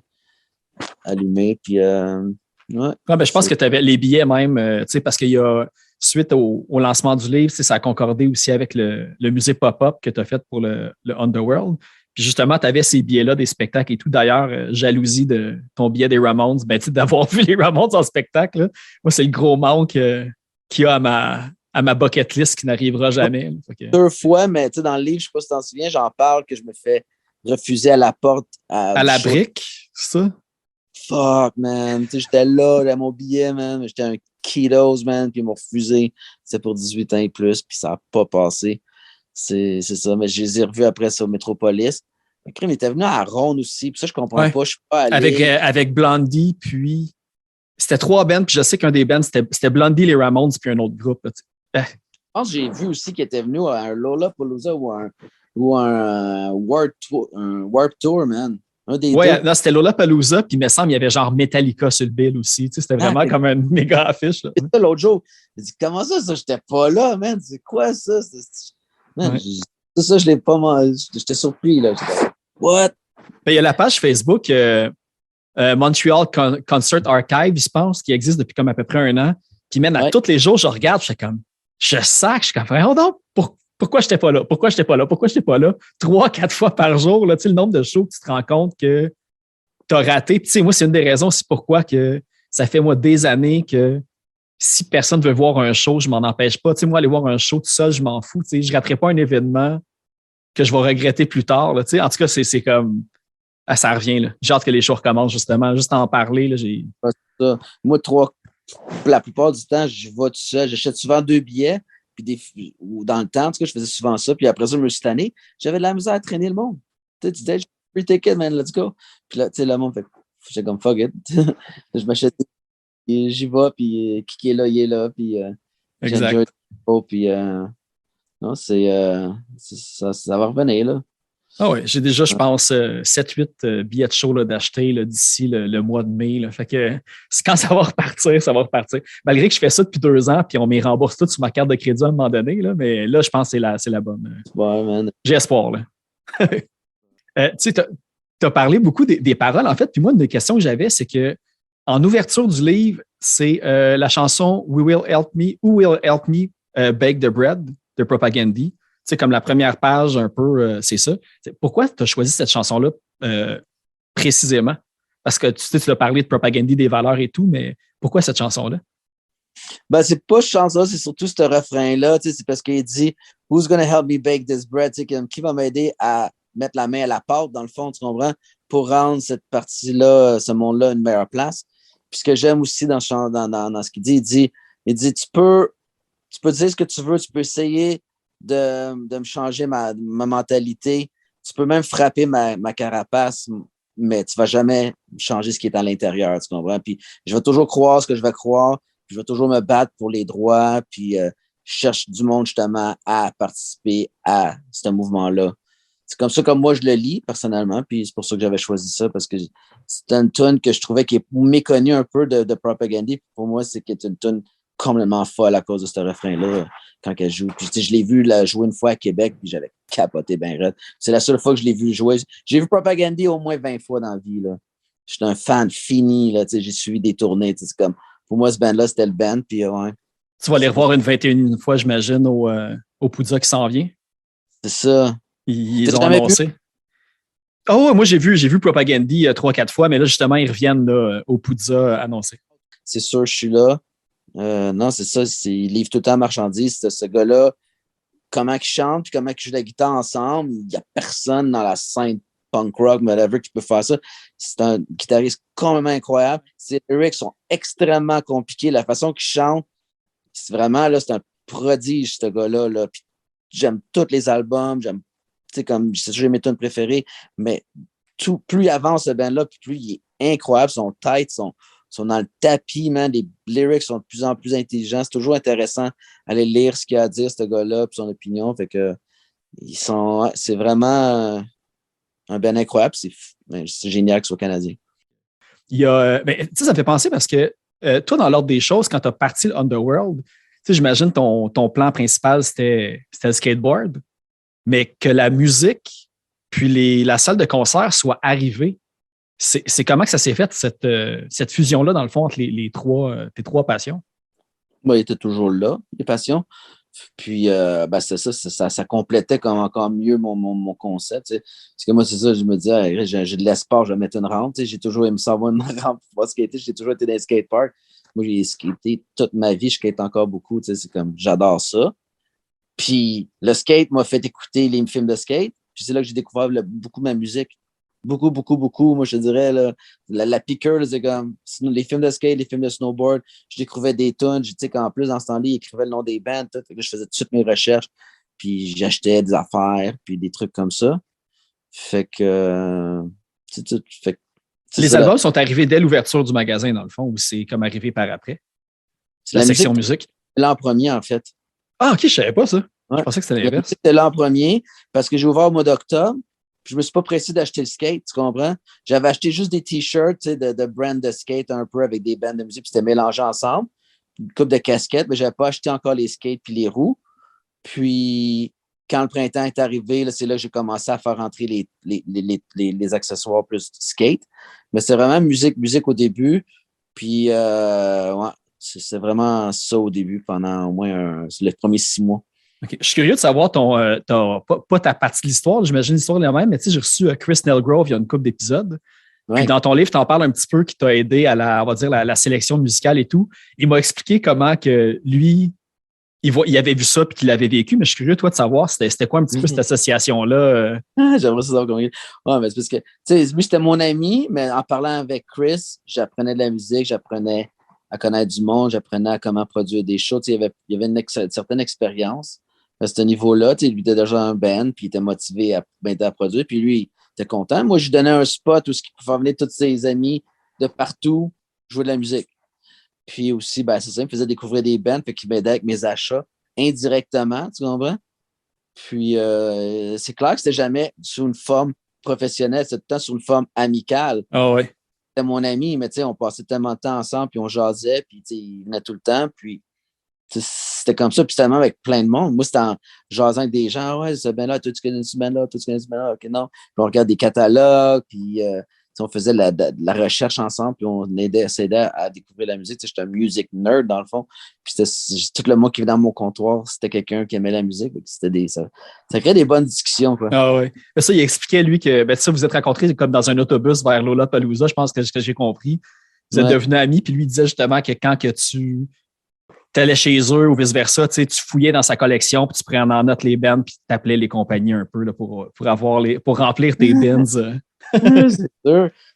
Speaker 3: allumé. Puis, ouais.
Speaker 1: Ben, je pense que tu avais les billets même, parce qu'il y a, suite au lancement du livre, ça a concordé aussi avec le musée pop-up que tu as fait pour le Underworld. Puis justement, tu avais ces billets-là des spectacles et tout. D'ailleurs, jalousie de ton billet des Ramones, d'avoir vu les Ramones en spectacle. Là. Moi, c'est le gros manque qu'il y a à ma bucket list qui n'arrivera jamais. Là.
Speaker 3: 2 fois, mais dans le livre, je ne sais pas si tu t'en souviens, j'en parle que je me fais refuser à la porte.
Speaker 1: À la brique, c'est ça?
Speaker 3: Fuck, man. J'étais là, j'avais mon billet, man. J'étais un Ketos, man. Puis ils m'ont refusé. C'était pour 18 ans et plus. Puis ça n'a pas passé. C'est ça. Mais je les ai revus après ça au Metropolis. Le crime était venu à Ronde aussi. Puis ça, je comprends pas. Je suis pas allé.
Speaker 1: Avec Blondie, puis c'était 3 bands. Puis je sais qu'un des bands, c'était Blondie, les Ramones, puis un autre groupe. Là,
Speaker 3: Je pense que j'ai vu aussi qu'il était venu à un Lollapalooza ou un Warp Tour, man. Un des
Speaker 1: Ouais,
Speaker 3: deux.
Speaker 1: non, c'était Lollapalooza, puis il me semble qu'il y avait genre Metallica sur le bill aussi. Tu sais, c'était vraiment comme une méga affiche. Là.
Speaker 3: C'est ça l'autre jour. J'ai dit, comment ça, j'étais pas là, man? C'est quoi ça? Man,
Speaker 1: Ouais.
Speaker 3: ça, je l'ai pas mal. J'étais surpris, là. J'étais, what?
Speaker 1: Ben, il y a la page Facebook Montreal Concert Archive, je pense, qui existe depuis comme à peu près un an. Puis même à
Speaker 3: Ouais.
Speaker 1: tous les jours, je regarde, je suis comme, je sac, je suis comme, oh non, pourquoi je n'étais pas là? Pourquoi je n'étais pas là? Pourquoi je n'étais pas là? 3-4 fois par jour, là, tu sais, le nombre de shows que tu te rends compte que tu as raté. Puis, tu sais, moi, c'est une des raisons aussi pourquoi que ça fait, moi, des années que si personne veut voir un show, je m'en empêche pas. Tu sais, moi, aller voir un show tout seul, je m'en fous. Tu sais, je ne raterai pas un événement que je vais regretter plus tard. Là, tu sais. En tout cas, c'est comme, ah, ça revient. Là. J'ai hâte que les shows recommencent, justement. Juste en parler, là, j'ai.
Speaker 3: Ça. Moi, la plupart du temps, je vais tout seul. J'achète souvent 2 billets. Puis ou dans le temps, en tout cas, je faisais souvent ça. Puis après ça, je me suis tanné. J'avais de la misère à traîner le monde. Tu disais, free ticket, man, let's go. Puis là, tu sais, le monde fait, j'étais comme fuck it. Je m'achète, et j'y vais, puis qui est là, il est là. Puis j'enjoy
Speaker 1: Exact.
Speaker 3: le show. Puis non, ça va revenir, là.
Speaker 1: Ah oui, j'ai déjà, je pense, 7-8 billets de show là, d'acheter là, d'ici le mois de mai. Là. Fait que quand ça va repartir, ça va repartir. Malgré que je fais ça depuis 2 ans, puis on m'y rembourse tout sur ma carte de crédit à un moment donné, là, mais là, je pense que c'est la bonne.
Speaker 3: Ouais, man.
Speaker 1: J'ai espoir. Là. Tu sais, tu as parlé beaucoup des paroles, en fait. Puis moi, une des questions que j'avais, c'est que en ouverture du livre, c'est la chanson Who Will Help Me Bake the Bread de Propagandhi. Tu sais, comme la première page, un peu, c'est ça. Pourquoi tu as choisi cette chanson-là précisément? Parce que tu sais, tu as parlé de Propagandhi, des valeurs et tout, mais pourquoi cette chanson-là?
Speaker 3: Ben, c'est pas ce chanson-là, c'est surtout ce refrain-là. C'est parce qu'il dit Who's gonna help me bake this bread? Qui va m'aider à mettre la main à la pâte, dans le fond, tu comprends, pour rendre cette partie-là, ce monde-là, une meilleure place. Puis ce que j'aime aussi dans ce qu'il dit, il dit tu peux dire ce que tu veux, tu peux essayer de me changer ma mentalité. Tu peux même frapper ma carapace, mais tu ne vas jamais changer ce qui est à l'intérieur, tu comprends? Puis je vais toujours croire ce que je vais croire, puis je vais toujours me battre pour les droits, puis je cherche du monde justement à participer à ce mouvement-là. C'est comme ça comme moi je le lis personnellement, puis c'est pour ça que j'avais choisi ça, parce que c'est une tune que je trouvais qui est méconnue un peu de Propagandhi. Pour moi, c'est une tune complètement folle à cause de ce refrain-là quand elle joue. Puis, je l'ai vu jouer une fois à Québec, puis j'avais capoté ben raide. C'est la seule fois que je l'ai vu jouer. J'ai vu Propagandhi au moins 20 fois dans la vie. Je suis un fan fini. Là, j'ai suivi des tournées. C'est comme, pour moi, ce band-là, c'était le band. Puis, ouais.
Speaker 1: Tu vas les revoir une 21e fois, j'imagine, au Poudja qui s'en vient.
Speaker 3: C'est ça.
Speaker 1: Ils ont annoncé. Oh, moi, j'ai vu Propagandhi 3-4 fois, mais là, justement, ils reviennent là, au Poudja annoncé.
Speaker 3: C'est sûr, je suis là. Non, c'est ça. Il livre tout le temps la marchandise. Ce gars-là, comment il chante puis comment il joue la guitare ensemble, il n'y a personne dans la scène punk rock, whatever, qui peut faire ça. C'est un guitariste complètement incroyable. Ses lyrics sont extrêmement compliqués. La façon qu'il chante, c'est vraiment, là, c'est un prodige, ce gars-là. Là. Puis, j'aime tous les albums. J'aime, comme, c'est sûr, j'ai mes tunes préférées, mais plus il avance ce band-là, plus il est incroyable. Son tête, sont dans le tapis, man. Les lyrics sont de plus en plus intelligents. C'est toujours intéressant d'aller lire ce qu'il a à dire, ce gars-là, puis son opinion. Fait que c'est vraiment un band incroyable. C'est génial qu'il soit canadien.
Speaker 1: Il y a, ça me fait penser parce que toi, dans l'ordre des choses, quand tu as parti le Underworld, j'imagine ton plan principal, c'était le skateboard, mais que la musique puis la salle de concert soit arrivée. C'est comment que ça s'est fait, cette fusion-là, dans le fond, entre tes trois passions?
Speaker 3: Moi, il était toujours là, les passions. Puis, c'est ça complétait comme encore mieux mon concept. T'sais. Parce que moi, c'est ça, je me disais, j'ai de l'espoir, je vais mettre une rampe. J'ai toujours aimé savoir une rampe pour pouvoir skater. J'ai toujours été dans les skateparks. Moi, j'ai skaté toute ma vie, je skate encore beaucoup. C'est comme, j'adore ça. Puis, le skate m'a fait écouter les films de skate. Puis, c'est là que j'ai découvert beaucoup de ma musique. Beaucoup, beaucoup, beaucoup. Moi, je te dirais, là, la piqûre, c'est comme les films de skate, les films de snowboard. Je découvrais des tunes. Tu sais qu'en plus, dans ce temps-là, il écrivait le nom des bands. Tout. Fait que je faisais tout de suite mes recherches. Puis j'achetais des affaires, puis des trucs comme ça. Fait que.
Speaker 1: Les albums sont arrivés dès l'ouverture du magasin, dans le fond, ou c'est comme arrivé par après? C'est la section musique?
Speaker 3: L'an premier, en fait.
Speaker 1: Ah, OK, je savais pas ça.
Speaker 3: Ouais.
Speaker 1: Je pensais que c'était l'inverse.
Speaker 3: C'était là en premier parce que j'ai ouvert au mois d'octobre. Puis je me suis pas pressé d'acheter le skate, tu comprends? J'avais acheté juste des t-shirts de brand de skate un peu avec des bandes de musique, puis c'était mélangé ensemble. Une coupe de casquettes, mais je n'avais pas acheté encore les skates puis les roues. Puis quand le printemps est arrivé, là, c'est là que j'ai commencé à faire rentrer les accessoires plus skate. Mais c'est vraiment musique au début. Puis ouais, c'est vraiment ça au début pendant au moins les premiers 6 mois.
Speaker 1: Okay. Je suis curieux de savoir pas ta partie de l'histoire, j'imagine l'histoire est la même, mais tu sais, j'ai reçu Chris Nelgrove il y a une couple d'épisodes.
Speaker 3: Ouais.
Speaker 1: Puis dans ton livre, tu en parles un petit peu qui t'a aidé à on va dire, la sélection musicale et tout. Il m'a expliqué comment que lui, il avait vu ça puis qu'il l'avait vécu, mais je suis curieux, toi, de savoir c'était quoi un petit peu cette association-là.
Speaker 3: J'aimerais ça savoir comment il... Ouais, mais c'est parce que, tu sais, lui, c'était mon ami, mais en parlant avec Chris, j'apprenais de la musique, j'apprenais à connaître du monde, j'apprenais à comment produire des shows. Tu sais, il y avait une certaine expérience à ce niveau-là. Tu sais, lui était déjà un band, puis il était motivé à produire, puis lui, il était content. Moi, je lui donnais un spot où il pouvait faire venir tous ses amis de partout jouer de la musique. Puis aussi, ben, c'est ça, il me faisait découvrir des bands, fait qu'il m'aidait avec mes achats indirectement, tu comprends? Puis, c'est clair que c'était jamais sous une forme professionnelle, c'était tout le temps sous une forme amicale.
Speaker 1: Ah ouais.
Speaker 3: C'était mon ami, mais tu sais, on passait tellement de temps ensemble, puis on jasait, puis tu sais, il venait tout le temps, puis c'était comme ça, puis c'était même avec plein de monde. Moi, c'était en jasant avec des gens, ah ouais, ce band-là, toi, tu connais ce band-là, toi, tu connais ce band-là, ok, non. Puis on regarde des catalogues, puis on faisait de la recherche ensemble, puis on s'aidait à découvrir la musique. J'étais un music nerd, dans le fond. Puis tout le monde qui venait dans mon comptoir, c'était quelqu'un qui aimait la musique. Ça créait des bonnes discussions, quoi.
Speaker 1: Ah oui. Ça, il expliquait, lui, que ben, ça, vous êtes rencontrés comme dans un autobus vers Lollapalooza, je pense que j'ai compris. Vous êtes devenus amis, puis lui il disait justement que quand que tu allais chez eux ou vice-versa, tu fouillais dans sa collection, puis tu prenais en note les bands, puis tu t'appelais les compagnies un peu là, pour remplir tes bins.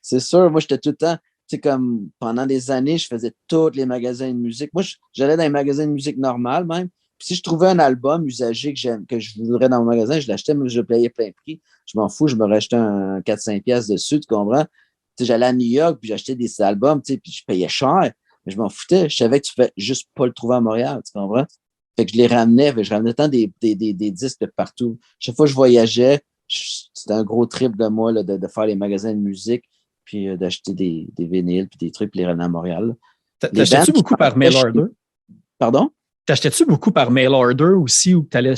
Speaker 3: C'est sûr. Moi, j'étais tout le temps, tu sais, comme pendant des années, je faisais tous les magasins de musique. Moi, j'allais dans les magasins de musique normales même. Puis si je trouvais un album usagé que je voudrais dans mon magasin, je l'achetais, mais je payais plein prix. Je m'en fous, je me rachetais un 4-5 piastres dessus, tu comprends? Tu sais, j'allais à New York, puis j'achetais des albums, tu sais, puis je payais cher, mais je m'en foutais. Je savais que tu pouvais juste pas le trouver à Montréal, tu comprends? Fait que je les ramenais, je ramenais tant des disques de partout. Chaque fois que je voyageais, c'était un gros trip de moi là, de faire les magasins de musique, puis d'acheter des vinyles, puis des trucs, puis les ramener à Montréal.
Speaker 1: T'achetais-tu beaucoup par mail order?
Speaker 3: Pardon?
Speaker 1: T'achetais-tu beaucoup par mail order aussi ou tu allais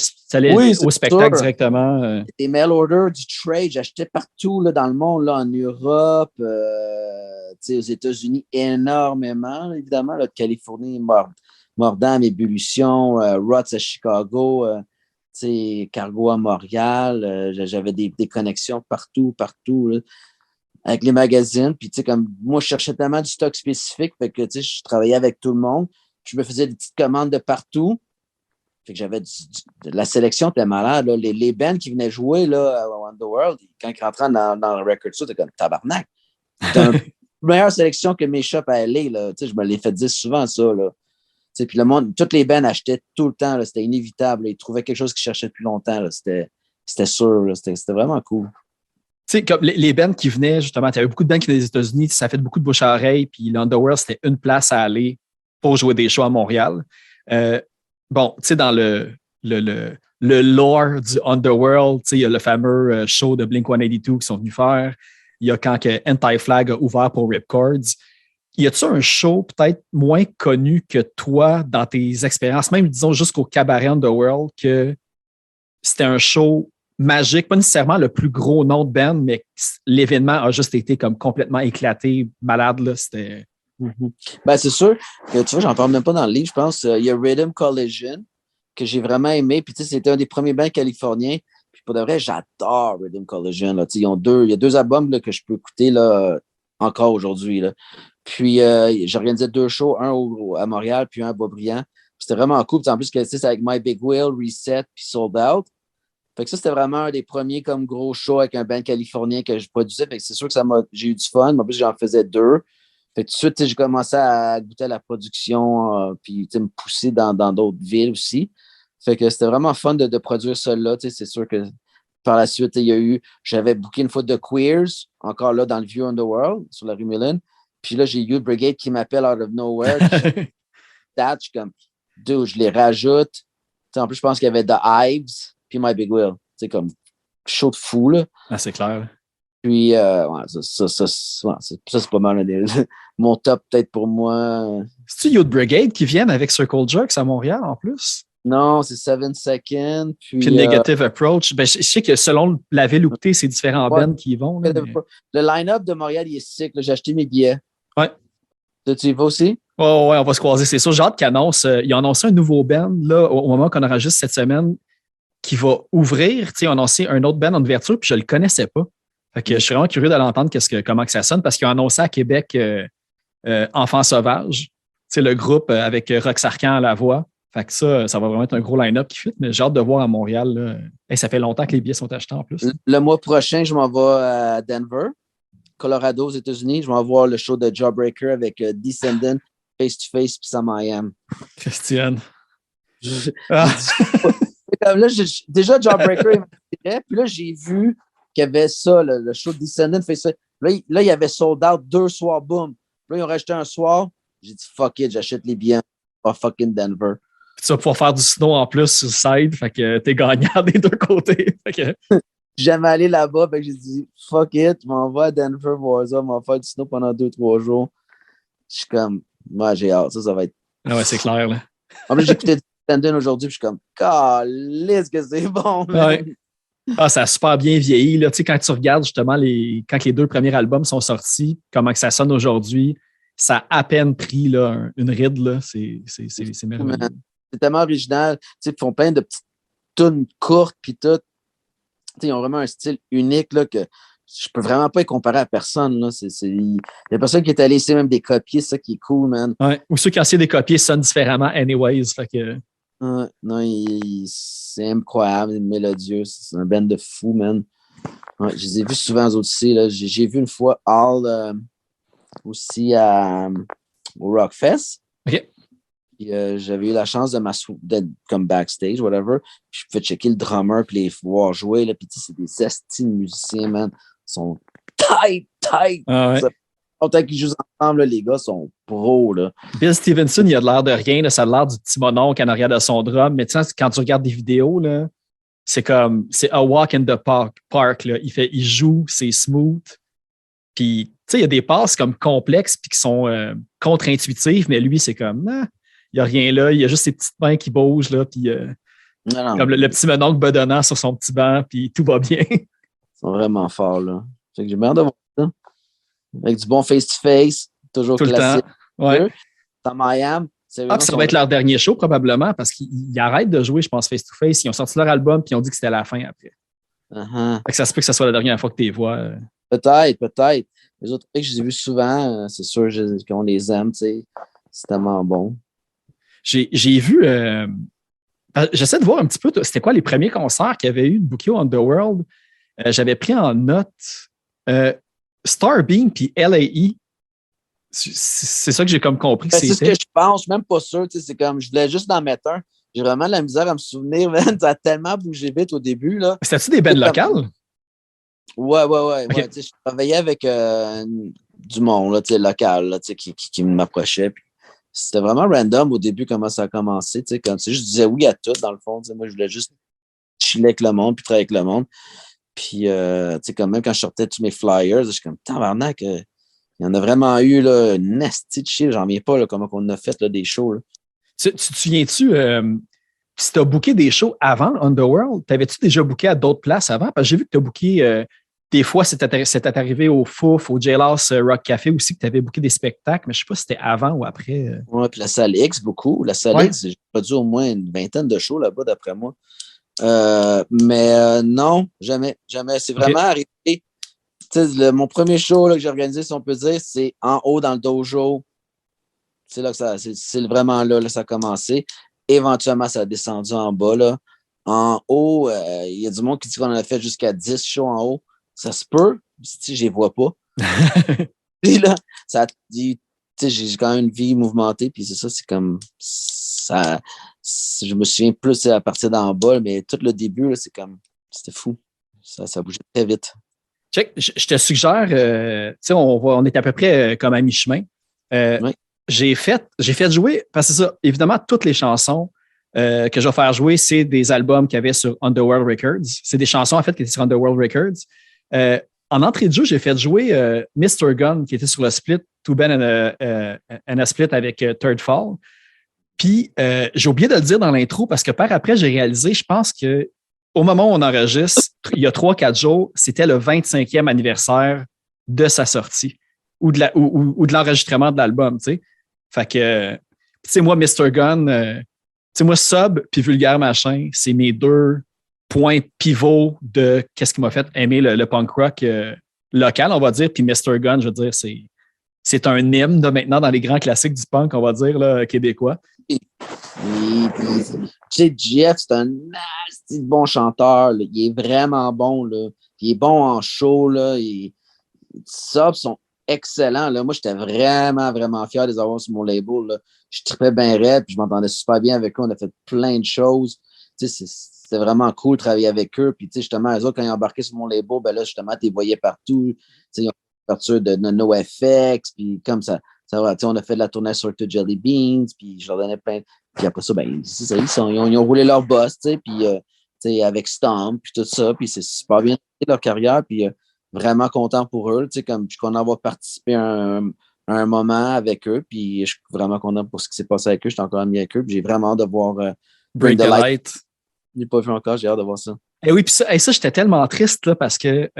Speaker 3: oui,
Speaker 1: au spectacle directement?
Speaker 3: Des mail order, du trade, j'achetais partout là, dans le monde, là, en Europe, aux États-Unis, énormément, là, évidemment, là, de Californie, Mordam, Ébullition, Rots à Chicago, Cargo à Montréal. J'avais des connexions partout, là, avec les magazines. Puis, comme moi, je cherchais tellement du stock spécifique, fait que je travaillais avec tout le monde. Je me faisais des petites commandes de partout. Fait que j'avais la sélection était malade. Là. Les bands qui venaient jouer là, à Underworld, quand ils rentraient dans le record store, c'était comme tabarnak. T'as une meilleure sélection que mes shops à LA. Là. Je me l'ai fait dire souvent ça. Là. Puis le monde, toutes les bands achetaient tout le temps. Là. C'était inévitable. Là. Ils trouvaient quelque chose qu'ils cherchaient depuis longtemps. Là. C'était sûr. Là. C'était vraiment cool.
Speaker 1: Tu sais, comme les bands qui venaient, justement, il y avait beaucoup de bands qui venaient des États-Unis, ça a fait beaucoup de bouche à oreille, puis l'Underworld, c'était une place à aller pour jouer des shows à Montréal. Bon, tu sais, dans le lore du Underworld, tu sais, il y a le fameux show de Blink-182 qui sont venus faire. Il y a quand que Anti-Flag a ouvert pour Ripcords. Y a-tu un show peut-être moins connu que toi dans tes expériences, même disons jusqu'au cabaret Underworld, que c'était un show magique, pas nécessairement le plus gros nom de band, mais l'événement a juste été comme complètement éclaté, malade, là, c'était...
Speaker 3: Ben, c'est sûr que, tu vois, j'en parle même pas dans le livre, je pense. Il y a Rhythm Collision, que j'ai vraiment aimé. Puis, tu sais, c'était un des premiers bands californiens. Puis, pour de vrai, j'adore Rhythm Collision. Là. Il y a 2 albums là, que je peux écouter là, encore aujourd'hui. Là. Puis, j'organisais 2 shows, un à Montréal, puis un à Boisbriand. C'était vraiment cool. Puis, en plus, c'est avec My Big Wheel, Reset, puis Sold Out. Fait que ça, c'était vraiment un des premiers comme gros shows avec un band californien que je produisais. Fait que c'est sûr que j'ai eu du fun. En plus, j'en faisais 2. Fait que tout de suite, j'ai commencé à goûter à la production, puis me pousser dans d'autres villes aussi. Fait que c'était vraiment fun de produire ça là. C'est sûr que par la suite, j'avais booké une fois de Queers, encore là dans le vieux Underworld, sur la rue Millen. Puis là, j'ai Youth Brigade qui m'appelle out of nowhere. Je suis comme, dude, je les rajoute. sais, en plus, je pense qu'il y avait The Hives puis My Big Wheel. Tu sais, comme show de fou, là.
Speaker 1: Ah, c'est clair.
Speaker 3: Puis, ouais, c'est pas mal. Mon top, peut-être pour moi.
Speaker 1: C'est-tu Youth Brigade qui viennent avec Circle Jerks à Montréal en plus?
Speaker 3: Non, c'est 7 Seconds.
Speaker 1: Puis Negative Approach. Ben, je sais que selon la ville où t'es, c'est différents bands qui y vont. Là, mais...
Speaker 3: Le line-up de Montréal, il est sick. J'ai acheté mes billets.
Speaker 1: Ouais.
Speaker 3: Tu y vas aussi?
Speaker 1: Oh, ouais, on va se croiser. C'est sûr. J'ai hâte qu'ils annoncent. Ils ont annoncé un nouveau band là, au moment qu'on enregistre cette semaine qui va ouvrir. Ils ont annoncé un autre band en ouverture, puis je ne le connaissais pas. Fait que je suis vraiment curieux de l'entendre comment que ça sonne parce qu'ils ont annoncé à Québec Enfants Sauvages. Le groupe avec Rox Arcan à la voix. Fait que ça va vraiment être un gros line-up qui fit, mais j'ai hâte de voir à Montréal. Là. Hey, ça fait longtemps que les billets sont achetés en plus.
Speaker 3: Le mois prochain, je m'en vais à Denver, Colorado, aux États-Unis. Je vais voir le show de Jawbreaker avec Descendant, Face to Face, puis Sam I Am.
Speaker 1: Christiane.
Speaker 3: Là, déjà, Jawbreaker, il m'attirait. Puis là, j'ai vu qu'il y avait ça, le show de Descendant, Face to Face. Là, il y avait sold out 2 soirs, boum. Là, ils ont rajouté un soir. J'ai dit, fuck it, j'achète les billets à fucking Denver.
Speaker 1: Puis tu vas pouvoir faire du snow en plus sur le side, fait que t'es gagnant des deux côtés. Fait que...
Speaker 3: Jamais allé là-bas, fait que j'ai dit fuck it, je m'en vais à Denver voir ça, je m'en vais faire du snow pendant 2-3 jours. Je suis comme, moi j'ai hâte, ça va être.
Speaker 1: Ah ouais, c'est clair, là.
Speaker 3: En plus, j'ai écouté Tendon aujourd'hui, puis je suis comme, calisse que c'est bon, man.
Speaker 1: Ouais. Ah, ça a super bien vieilli, là. Tu sais, quand tu regardes justement quand les 2 premiers albums sont sortis, comment que ça sonne aujourd'hui, ça a à peine pris là, une ride, là. C'est merveilleux.
Speaker 3: C'est tellement original. Tu sais, ils font plein de petites tunes courtes, puis tout. Tu sais, ils ont vraiment un style unique, là, que je peux vraiment pas y comparer à personne, là. Il y a personne qui est allé essayer même des copier, c'est ça qui est cool, man.
Speaker 1: Ouais. Ou ceux qui ont essayé des copier sonnent différemment anyways, fait que...
Speaker 3: Non, c'est incroyable, mélodieux. C'est un band de fou, man. Ouais, je les ai vus souvent aux autres ici, là. J'ai vu une fois All aussi au Rockfest.
Speaker 1: OK.
Speaker 3: Puis, j'avais eu la chance d'être comme backstage, whatever. Puis je pouvais checker le drummer puis les voir jouer. Là, puis c'est des estis de musiciens, man. Ils sont tight.
Speaker 1: Ah ouais.
Speaker 3: Autant qu'ils jouent ensemble, là, les gars sont pros. Là.
Speaker 1: Bill Stevenson, il a l'air de rien. Là, ça a l'air du petit mononcle en arrière de son drum. Mais tu sais, quand tu regardes des vidéos, là, c'est a walk in the park. Là. Il joue, c'est smooth. Puis, tu sais, il y a des passes comme complexes puis qui sont contre-intuitives, mais lui, c'est comme... il n'y a rien là, il y a juste ses petites mains qui bougent, là, puis comme le petit mononcle bedonnant sur son petit banc, puis tout va bien.
Speaker 3: Ils sont vraiment forts, là. Fait que j'ai bien de voir ça. Avec du bon face-to-face, toujours
Speaker 1: tout
Speaker 3: classique.
Speaker 1: Le temps. Ouais.
Speaker 3: Dans Miami.
Speaker 1: Puis ça va être leur dernier show, probablement, parce qu'ils arrêtent de jouer, je pense, face-to-face. Ils ont sorti leur album, puis ils ont dit que c'était la fin après. Fait que ça se peut que ce soit la dernière fois que tu les vois.
Speaker 3: Peut-être. Les autres que je les ai vus souvent, c'est sûr qu'on les aime, tu sais. C'est tellement bon.
Speaker 1: J'ai vu... j'essaie de voir un petit peu, c'était quoi les premiers concerts qu'il y avait eu de Bukio Underworld. J'avais pris en note Starbeam puis LAE. C'est ça que j'ai comme compris que
Speaker 3: c'est ce que je pense, je suis même pas sûr. C'est comme, je voulais juste en mettre un. J'ai vraiment de la misère à me souvenir, man. Ça a tellement bougé vite au début. Là.
Speaker 1: C'était-tu des bands locales?
Speaker 3: Ouais.
Speaker 1: Okay.
Speaker 3: Je travaillais avec du monde là, local là, qui m'approchait. Puis c'était vraiment random au début comment ça a commencé. Comme, je disais oui à tout, dans le fond. Moi, je voulais juste chiller avec le monde puis travailler avec le monde. Puis, quand même, quand je sortais tous mes flyers, je suis comme, tabarnak, il y en a vraiment eu là, une nasty de shit. J'en viens pas là, comment on a fait là, des shows. Là.
Speaker 1: Tu te souviens-tu, si tu as booké des shows avant Underworld, t'avais-tu déjà booké à d'autres places avant? Parce que j'ai vu que tu as booké, des fois, c'était arrivé au Fouf, au Jailhouse Rock Café aussi, que tu avais booké des spectacles, mais je ne sais pas si c'était avant ou après.
Speaker 3: Ouais, puis la salle X, beaucoup. La salle X, j'ai produit au moins une vingtaine de shows là-bas, d'après moi. Mais non, jamais. C'est vraiment arrivé. Mon premier show là, que j'ai organisé, si on peut dire, c'est en haut dans le dojo. C'est là que c'est vraiment là ça a commencé. Éventuellement, ça a descendu en bas. Là. En haut, il y a du monde qui dit qu'on en a fait jusqu'à 10 shows en haut. Ça se peut, si je les vois pas. Puis là, j'ai quand même une vie mouvementée, puis c'est ça, c'est comme ça. Je me souviens plus à partir d'en bas, mais tout le début, là, c'était fou. Ça bougeait très vite.
Speaker 1: Check, je te suggère, on est à peu près comme à mi-chemin. Oui. J'ai fait jouer, parce que c'est ça, évidemment, toutes les chansons que je vais faire jouer, c'est des albums qu'il y avait sur Underworld Records. C'est des chansons, en fait, qui étaient sur Underworld Records. En entrée de jeu, j'ai fait jouer Mr. Gun, qui était sur le split, Too Bad and a Split avec Third Fall. Puis, j'ai oublié de le dire dans l'intro parce que par après, j'ai réalisé, je pense que au moment où on enregistre, il y a 3-4 jours, c'était le 25e anniversaire de sa sortie ou de l'enregistrement de l'album, tu sais. Fait que, tu sais, moi, Mr. Gun, tu sais, moi, Sub puis Vulgaire Machin, c'est mes 2 points pivots de qu'est-ce qui m'a fait aimer le punk rock local, on va dire. Puis Mr. Gun, je veux dire, c'est un hymne de maintenant dans les grands classiques du punk, on va dire, là, québécois.
Speaker 3: Tu sais, Jeff, c'est un nasty bon chanteur. Là. Il est vraiment bon. Là. Il est bon en show. Là. Les subs sont excellents. Là. Moi, j'étais vraiment, vraiment fier de les avoir sur mon label. Là. Je tripais bien raide, puis je m'entendais super bien avec eux. On a fait plein de choses. Tu sais, c'était vraiment cool de travailler avec eux. Puis, tu sais, justement, eux autres, quand ils ont embarqué sur mon label, ben là, justement, tu les voyais partout. Tu sais, ils ont fait partie de NoFX, puis comme ça. On a fait de la tournée sur To Jelly Beans, puis je leur donnais plein. Puis après ça, ben, c'est ça, ils ont roulé leur boss, puis avec Stomp, puis tout ça, puis c'est super bien leur carrière, puis vraiment content pour eux, comme je suis content d'avoir participé à un moment avec eux, puis je suis vraiment content pour ce qui s'est passé avec eux, je suis encore ami avec eux, puis j'ai vraiment hâte de voir
Speaker 1: Bring the Light.
Speaker 3: Je n'ai pas vu encore, j'ai hâte de voir ça.
Speaker 1: Et oui, puis ça, j'étais tellement triste là, parce que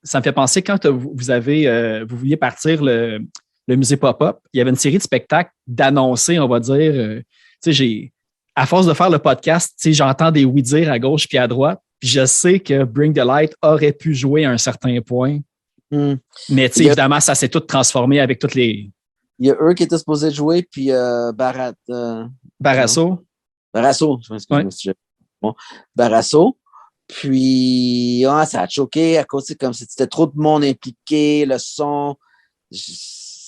Speaker 1: ça me fait penser quand vous vouliez partir le musée Pop-Up, il y avait une série de spectacles d'annoncer, on va dire. À force de faire le podcast, j'entends des oui-dire à gauche puis à droite, puis je sais que Bring the Light aurait pu jouer à un certain point. Mais évidemment, ça s'est tout transformé avec toutes les...
Speaker 3: Il y a eux qui étaient supposés jouer, puis
Speaker 1: Barrasso.
Speaker 3: Barrasso, je m'excuse. Bon, Barrasso. Puis, ça a choqué à cause, comme c'était trop de monde impliqué, le son...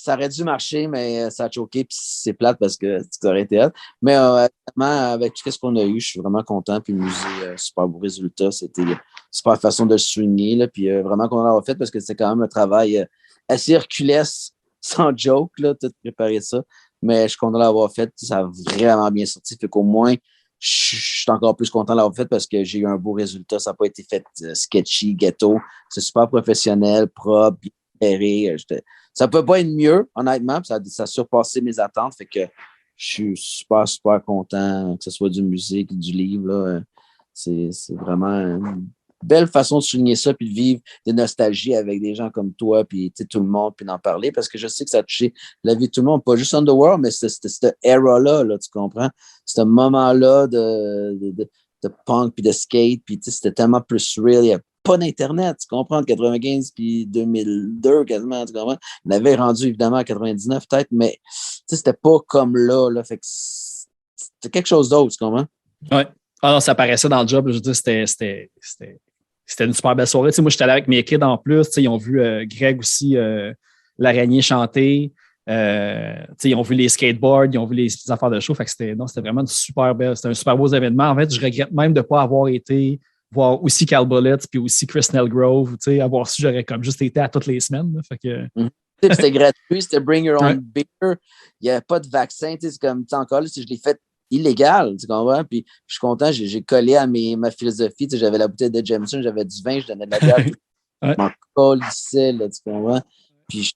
Speaker 3: Ça aurait dû marcher, mais ça a choqué, puis c'est plate parce que ça aurait été hâte. Mais avec tout ce qu'on a eu, je suis vraiment content. Puis le musée, super beau résultat. C'était une super façon de le souligner. Là, puis vraiment content d'avoir fait parce que c'est quand même un travail assez hercules, sans joke, là, tout préparer ça. Mais je suis content d'avoir fait. Ça a vraiment bien sorti. Fait qu'au moins, je suis encore plus content d'avoir fait parce que j'ai eu un beau résultat. Ça n'a pas été fait sketchy, ghetto. C'est super professionnel, propre, bien préparé. Ça ne peut pas être mieux, honnêtement. Ça a surpassé mes attentes. Fait que je suis super, super content, que ce soit du musique, du livre. Là. C'est vraiment une belle façon de souligner ça puis de vivre des nostalgies avec des gens comme toi puis tout le monde puis d'en parler parce que je sais que ça a touché la vie de tout le monde. Pas juste Underworld, mais c'était cette era-là, là, tu comprends? Ce moment-là de punk puis de skate puis c'était tellement plus real. Il y a pas d'Internet, tu comprends, de 95 puis 2002 quasiment, tu comprends? On avait rendu évidemment à 99 peut-être, mais c'était pas comme là, fait que c'était quelque chose d'autre, tu comprends?
Speaker 1: Oui. Ah non, ça paraissait dans le job, je veux dire, c'était une super belle soirée. Moi, j'étais allé avec mes kids en plus, ils ont vu Greg aussi, l'araignée chanter, ils ont vu les skateboards, ils ont vu les affaires de show, fait que c'était vraiment c'était un super beau événement. En fait, je regrette même de ne pas avoir été voir aussi Cal Bullets puis aussi Chris Nelgrove, avoir su, j'aurais comme juste été à toutes les semaines. Là, fait que...
Speaker 3: C'était gratuit, c'était bring your own beer. Il n'y avait pas de vaccin, c'est comme encore là, je l'ai fait illégal, tu comprends? Puis je suis content, j'ai collé à ma philosophie, j'avais la bouteille de Jameson, j'avais du vin, je donnais de la bière, je m'en colissais, là, tu comprends? Puis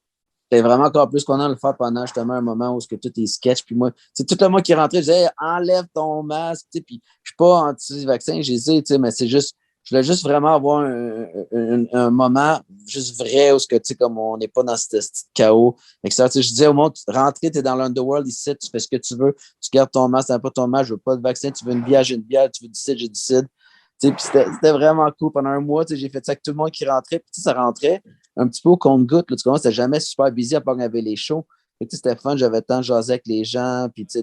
Speaker 3: j'étais vraiment encore plus content de le faire pendant justement un moment où tout est sketch. Puis moi, c'est tout le monde qui est rentré, je disais, hey, enlève ton masque. Puis je suis pas anti-vaccin, j'ai dit, mais c'est juste, je voulais juste vraiment avoir un moment juste vrai où comme on n'est pas dans ce chaos. Je disais au monde, rentrez, tu es dans l'underworld ici, tu fais ce que tu veux, tu gardes ton masque, tu n'as pas ton masque, je veux pas de vaccin, tu veux une bière, j'ai une bière, tu veux du cidre, j'ai du cidre. Puis c'était vraiment cool. Pendant un mois, j'ai fait ça avec tout le monde qui rentrait. Puis ça rentrait un petit peu au compte-goutte. Tu comprends? C'était jamais super busy à part qu'on avait les shows. C'était fun. J'avais le temps de jaser avec les gens. Puis ils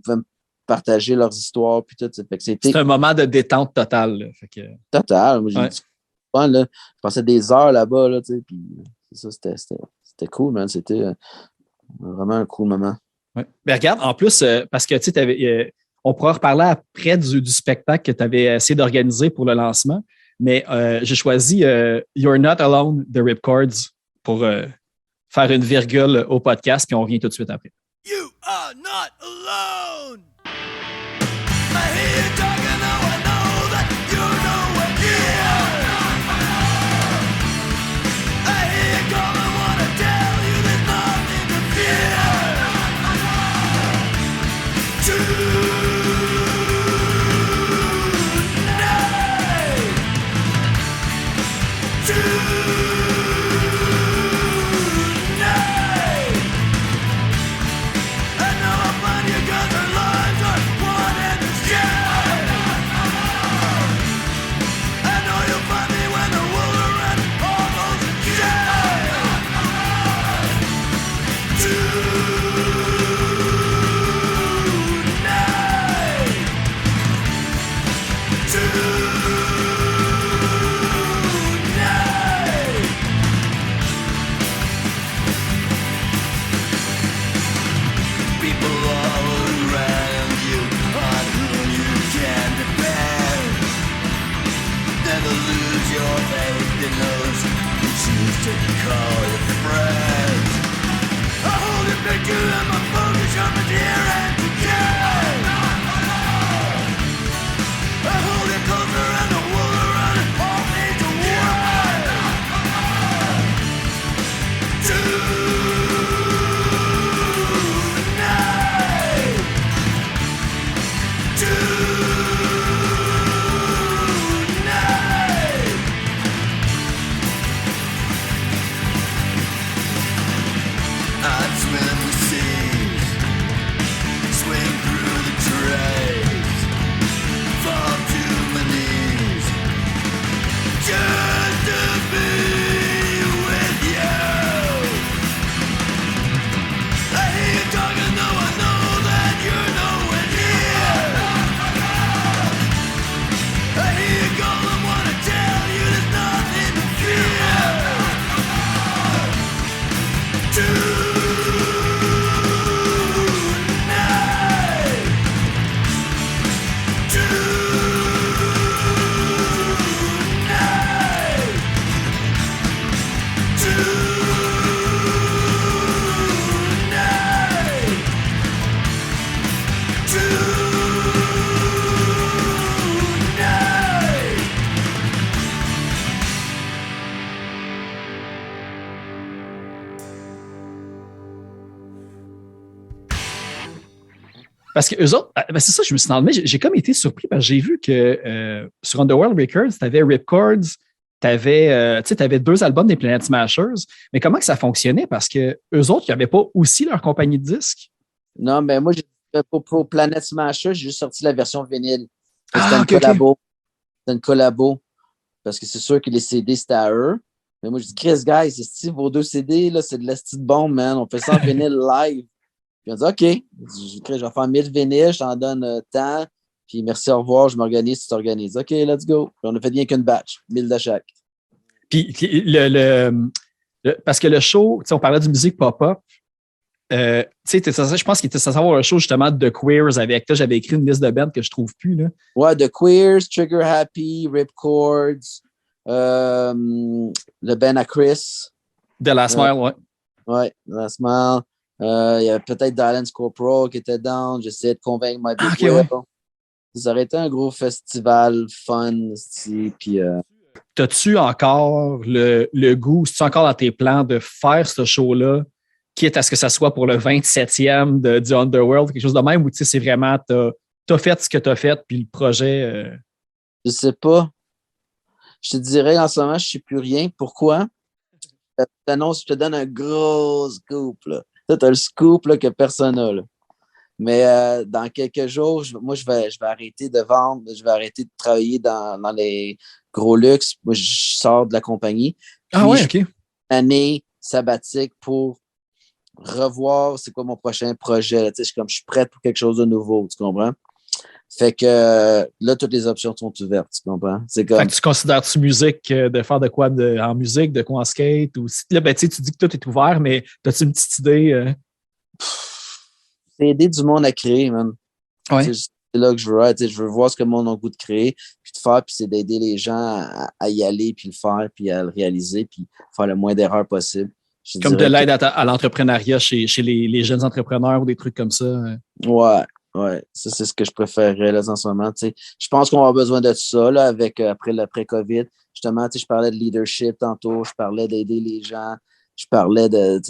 Speaker 3: pouvaient me partager leurs histoires. Puis tout.
Speaker 1: C'était un moment de détente totale. Là. Fait que...
Speaker 3: Total. Moi, j'ai dit fun. Là. Je passais des heures là-bas. Là, puis ça, c'était cool, man. C'était vraiment un cool moment.
Speaker 1: Ouais. Mais regarde, en plus, parce que tu sais, on pourra reparler après du spectacle que tu avais essayé d'organiser pour le lancement, mais j'ai choisi You're Not Alone de Rip Chords pour faire une virgule au podcast, puis on revient tout de suite après.
Speaker 4: You are not alone!
Speaker 1: Parce que eux autres, ben c'est ça, je me suis demandé, j'ai comme été surpris parce que j'ai vu que sur Underworld Records, tu avais Ripcords, tu avais 2 albums des Planet Smashers, mais comment que ça fonctionnait? Parce que eux autres, ils n'avaient pas aussi leur compagnie de disques?
Speaker 3: Non, mais moi, pour Planet Smasher, j'ai juste sorti la version vinyle.
Speaker 1: Ah,
Speaker 3: C'était
Speaker 1: ok, ok.
Speaker 3: C'était une collabo. Parce que c'est sûr que les CD, c'était à eux. Mais moi, je dis, Chris, guys, c'est vos 2 CD, là, c'est de la petite bombe, man. On fait ça en vinyle live. Puis on dit, OK, je vais faire 1000 vinyles, je t'en donne tant. Puis merci, au revoir, je m'organise, tu t'organises. OK, let's go. Puis on a fait rien qu'une batch, 1000 de chaque.
Speaker 1: Puis parce que le show, on parlait de musique pop-up, je pense qu'il était censé avoir un show justement de Queers avec. Là, j'avais écrit une liste de bands que je trouve plus. Là.
Speaker 3: Ouais, The Queers, Trigger Happy, Ripcords, le band à Chris.
Speaker 1: De la Smile, ouais.
Speaker 3: Ouais, The Smile. Il y avait peut-être Dylan Corporal qui était down. J'essayais de convaincre My Big
Speaker 1: Okay,
Speaker 3: Will. Ouais. Ça aurait été un gros festival fun. Puis,
Speaker 1: t'as-tu encore le goût, c'est-tu encore dans tes plans de faire ce show-là, quitte à ce que ça soit pour le 27e du Underworld, quelque chose de même, ou tu sais, c'est vraiment, t'as fait ce que t'as fait, puis le projet...
Speaker 3: Je sais pas. Je te dirais, en ce moment, je sais plus rien. Pourquoi? Je te donne un gros scoop. Là. Tu as le scoop là, que personne n'a. Là. Mais dans quelques jours, je vais arrêter de vendre, je vais arrêter de travailler dans les gros luxe. Moi, je sors de la compagnie. Puis,
Speaker 1: ouais, OK.
Speaker 3: Une année sabbatique pour revoir c'est quoi mon prochain projet. Là. Je suis prêt pour quelque chose de nouveau, tu comprends? Fait que là, toutes les options sont ouvertes, tu comprends? C'est comme...
Speaker 1: Fait que tu considères-tu musique de faire de quoi en musique, de quoi en skate? Ou là, ben, tu dis que tout est ouvert, mais as-tu une petite idée?
Speaker 3: C'est aider du monde à créer, man.
Speaker 1: Ouais.
Speaker 3: C'est là que je veux être. Je veux voir ce que le monde a le goût de créer, puis de faire, puis c'est d'aider les gens à y aller, puis le faire, puis à le réaliser, puis faire le moins d'erreurs possible.
Speaker 1: Comme de l'aide à l'entrepreneuriat chez les jeunes entrepreneurs ou des trucs comme ça.
Speaker 3: Ouais. Ça, c'est ce que je préférerais là, en ce moment. T'sais. Je pense qu'on va avoir besoin de ça là, après l'après-COVID. Justement, je parlais de leadership tantôt, je parlais d'aider les gens, je parlais de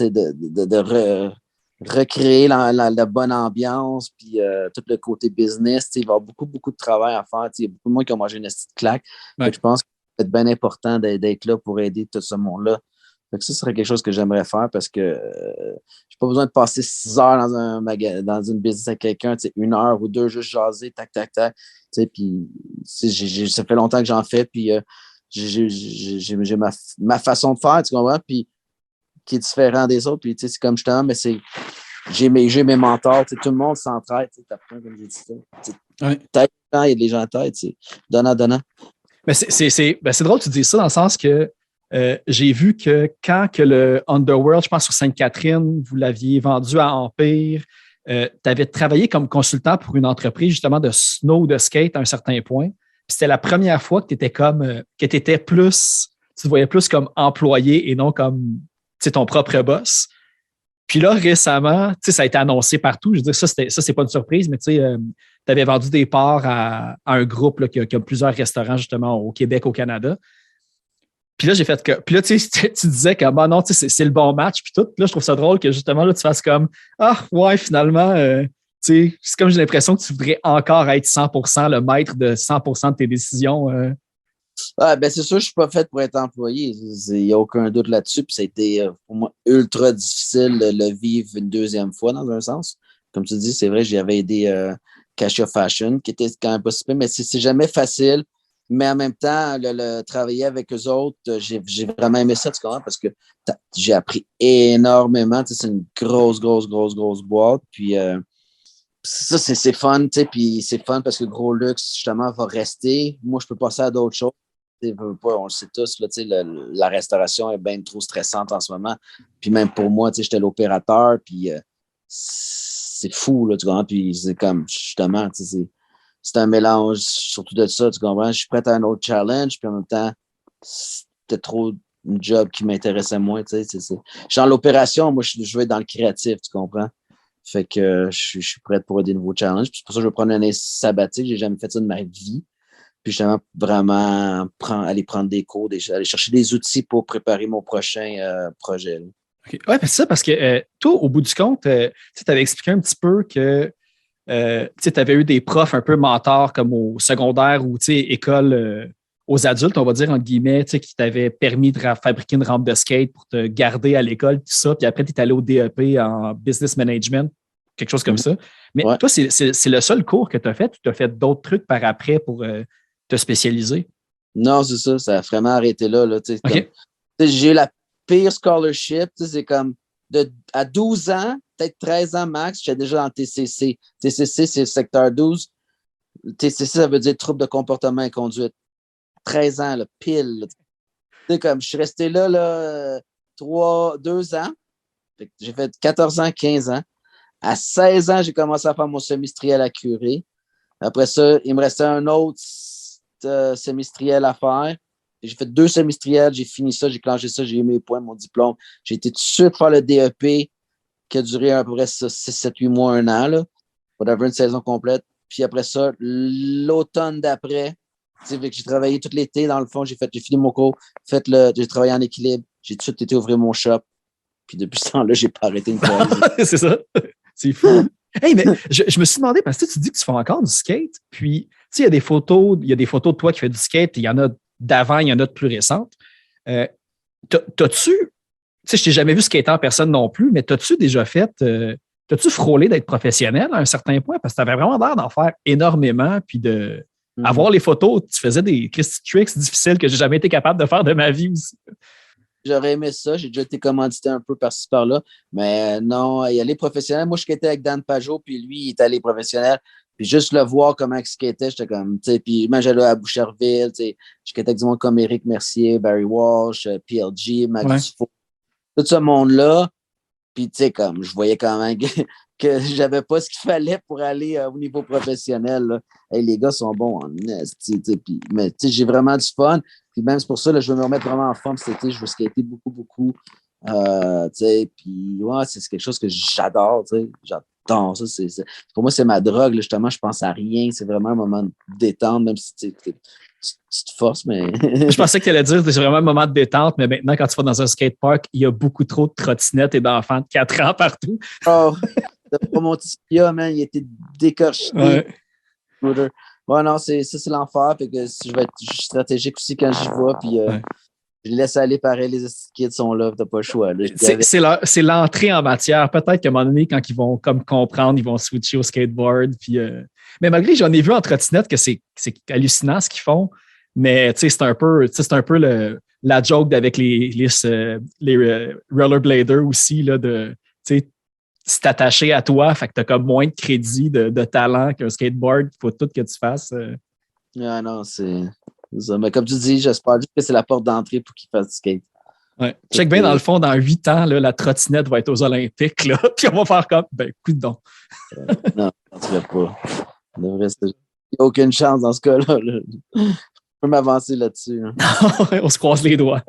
Speaker 3: recréer la bonne ambiance, puis tout le côté business. Il va y avoir beaucoup, beaucoup de travail à faire. Il y a beaucoup de monde qui ont mangé une petite claque.
Speaker 1: Ouais.
Speaker 3: Je pense que être bien important d'être là pour aider tout ce monde-là. Fait que ça serait quelque chose que j'aimerais faire parce que j'ai pas besoin de passer 6 heures dans une business avec quelqu'un, 1 heure ou 2 juste jaser, tac, tac, tac. Puis ça fait longtemps que j'en fais, puis j'ai ma façon de faire, tu comprends? Puis qui est différent des autres. Puis c'est comme justement, mais j'ai mes mentors, tout le monde s'entraide, t'apprends comme j'ai dit ça.
Speaker 1: Ouais.
Speaker 3: Il y a des gens à tête, donnant.
Speaker 1: Mais c'est drôle que tu dis ça dans le sens que j'ai vu que quand que le Underworld, je pense sur Sainte-Catherine, vous l'aviez vendu à Empire, tu avais travaillé comme consultant pour une entreprise justement de snow, de skate à un certain point. Puis c'était la première fois que tu étais plus, tu te voyais plus comme employé et non comme ton propre boss. Puis là, récemment, ça a été annoncé partout. Je veux dire, ça, c'est pas une surprise, mais tu avais vendu des parts à un groupe là, qui a plusieurs restaurants justement au Québec, au Canada. Puis là, j'ai fait que. Puis là, tu disais que bah non, c'est le bon match, puis tout. Puis là, je trouve ça drôle que justement, là, tu fasses comme ah, ouais, finalement, c'est comme j'ai l'impression que tu voudrais encore être 100% le maître de 100% de tes décisions.
Speaker 3: Ben c'est sûr, je suis pas fait pour être employé. Il n'y a aucun doute là-dessus. Puis ça a été pour moi ultra difficile de le vivre une deuxième fois, dans un sens. Comme tu dis, c'est vrai, j'avais aidé Cassia Fashion, qui était quand même pas super, mais c'est jamais facile. Mais en même temps, le travailler avec eux autres, j'ai vraiment aimé ça, tu comprends? Parce que j'ai appris énormément. C'est une grosse boîte. Puis ça, c'est fun, tu sais. Puis c'est fun parce que Gros Luxe, justement, va rester. Moi, je peux passer à d'autres choses. On le sait tous, là, la restauration est bien trop stressante en ce moment. Puis même pour moi, j'étais l'opérateur, puis c'est fou, là, tu comprends? Puis c'est comme, justement, c'est un mélange surtout de ça, tu comprends? Je suis prêt à un autre challenge, puis en même temps, c'était trop un job qui m'intéressait moins, tu sais. Genre l'opération, moi, je veux être dans le créatif, tu comprends? Fait que je suis prêt pour des nouveaux challenges. Puis c'est pour ça que je vais prendre une année sabbatique. J'ai jamais fait ça de ma vie. Puis justement, vraiment aller prendre des cours, aller chercher des outils pour préparer mon prochain projet.
Speaker 1: Okay. Oui, c'est ça, parce que toi, au bout du compte, tu avais expliqué un petit peu que tu avais eu des profs un peu mentors comme au secondaire ou école aux adultes, on va dire, entre guillemets, qui t'avaient permis de fabriquer une rampe de skate pour te garder à l'école, tout ça. Puis après, tu es allé au DEP en business management, quelque chose comme ça. Mais toi, c'est le seul cours que tu as fait ou tu as fait d'autres trucs par après pour te spécialiser?
Speaker 3: Non, c'est ça. Ça a vraiment arrêté là.
Speaker 1: Okay.
Speaker 3: J'ai eu la pire scholarship. C'est comme à 12 ans, peut-être 13 ans max, j'étais déjà en TCC. TCC, c'est le secteur 12. TCC, ça veut dire trouble de comportement et conduite. 13 ans, là, pile. Comme je suis resté là 2 ans. J'ai fait 14 ans, 15 ans. À 16 ans, j'ai commencé à faire mon semestriel à Curie. Après ça, il me restait un autre semestriel à faire. J'ai fait 2 semestriels, j'ai fini ça, j'ai clenché ça, j'ai eu mes points, mon diplôme. J'ai été tout de suite faire le DEP qui a duré à peu près 6, 7, 8 mois, 1 an. Là. Whatever, une saison complète. Puis après ça, l'automne d'après, j'ai travaillé tout l'été, dans le fond, j'ai fini mon cours, j'ai travaillé en équilibre, j'ai tout de suite été ouvrir mon shop. Puis depuis ce temps-là, j'ai pas arrêté une fois.
Speaker 1: C'est ça. C'est fou. Hey, mais je me suis demandé, parce que tu dis que tu fais encore du skate, puis il y a des photos de toi qui fais du skate, il y en a d'avant, il y en a de plus récentes. T'as-tu, je t'ai jamais vu skater en personne non plus, mais t'as-tu déjà fait, t'as-tu frôlé d'être professionnel à un certain point? Parce que t'avais vraiment l'air d'en faire énormément, puis de avoir les photos, tu faisais des tricks difficiles que j'ai jamais été capable de faire de ma vie aussi.
Speaker 3: J'aurais aimé ça. J'ai déjà été commandité un peu par-ci par-là. Mais non, y aller professionnel. Moi, je skatais avec Dan Pajot, puis lui, il est allé professionnel. Puis juste le voir comment il skatait, j'étais comme, tu sais, puis moi, j'allais à Boucherville, tu sais, je skatais avec du monde comme Éric Mercier, Barry Walsh, PLG, Max Dufault, tout ce monde-là. Puis, tu sais, comme, je voyais quand même que j'avais pas ce qu'il fallait pour aller au niveau professionnel, là. Hey, les gars sont bons en est, mais, tu sais, j'ai vraiment du fun. Puis même, c'est pour ça, là, je veux me remettre vraiment en forme cet été. Je veux skater beaucoup. Tu sais, puis, ouais, c'est quelque chose que j'adore, tu sais. J'adore ça. Pour moi, c'est ma drogue, là, justement. Je pense à rien. C'est vraiment un moment de détente, même si tu te forces, mais.
Speaker 1: Je pensais que tu allais dire que c'est vraiment un moment de détente, mais maintenant, quand tu vas dans un skatepark, il y a beaucoup trop de trottinettes et d'enfants de 4 ans partout.
Speaker 3: Oh, mon petit Pia, man, il était décorché.
Speaker 1: Ouais.
Speaker 3: Ouais, non, c'est l'enfer. Fait que je vais être stratégique aussi quand j'y vais. Puis
Speaker 1: Ouais.
Speaker 3: je les laisse aller pareil. Les kids sont là. T'as pas le choix. Là.
Speaker 1: C'est l'entrée en matière. Peut-être qu'à un moment donné, quand ils vont comme comprendre, ils vont switcher au skateboard. Puis, mais malgré, j'en ai vu en trottinette que c'est hallucinant ce qu'ils font. Mais c'est un peu, la joke avec les rollerbladers aussi, là, de c'est attaché à toi, fait que tu as comme moins de crédit, de talent qu'un skateboard. Il faut tout que tu fasses.
Speaker 3: Ah non, c'est ça. Mais comme tu dis, j'espère juste que c'est la porte d'entrée pour qu'ils fassent du skate.
Speaker 1: Ouais. Check bien, dans le fond, dans 8 ans, là, la trottinette va être aux Olympiques, là, puis on va faire comme, coup de don.
Speaker 3: Non, ça ne serait pas. Il n'y a aucune chance dans ce cas-là. Là. Je peux m'avancer là-dessus. Hein.
Speaker 1: On se croise les doigts.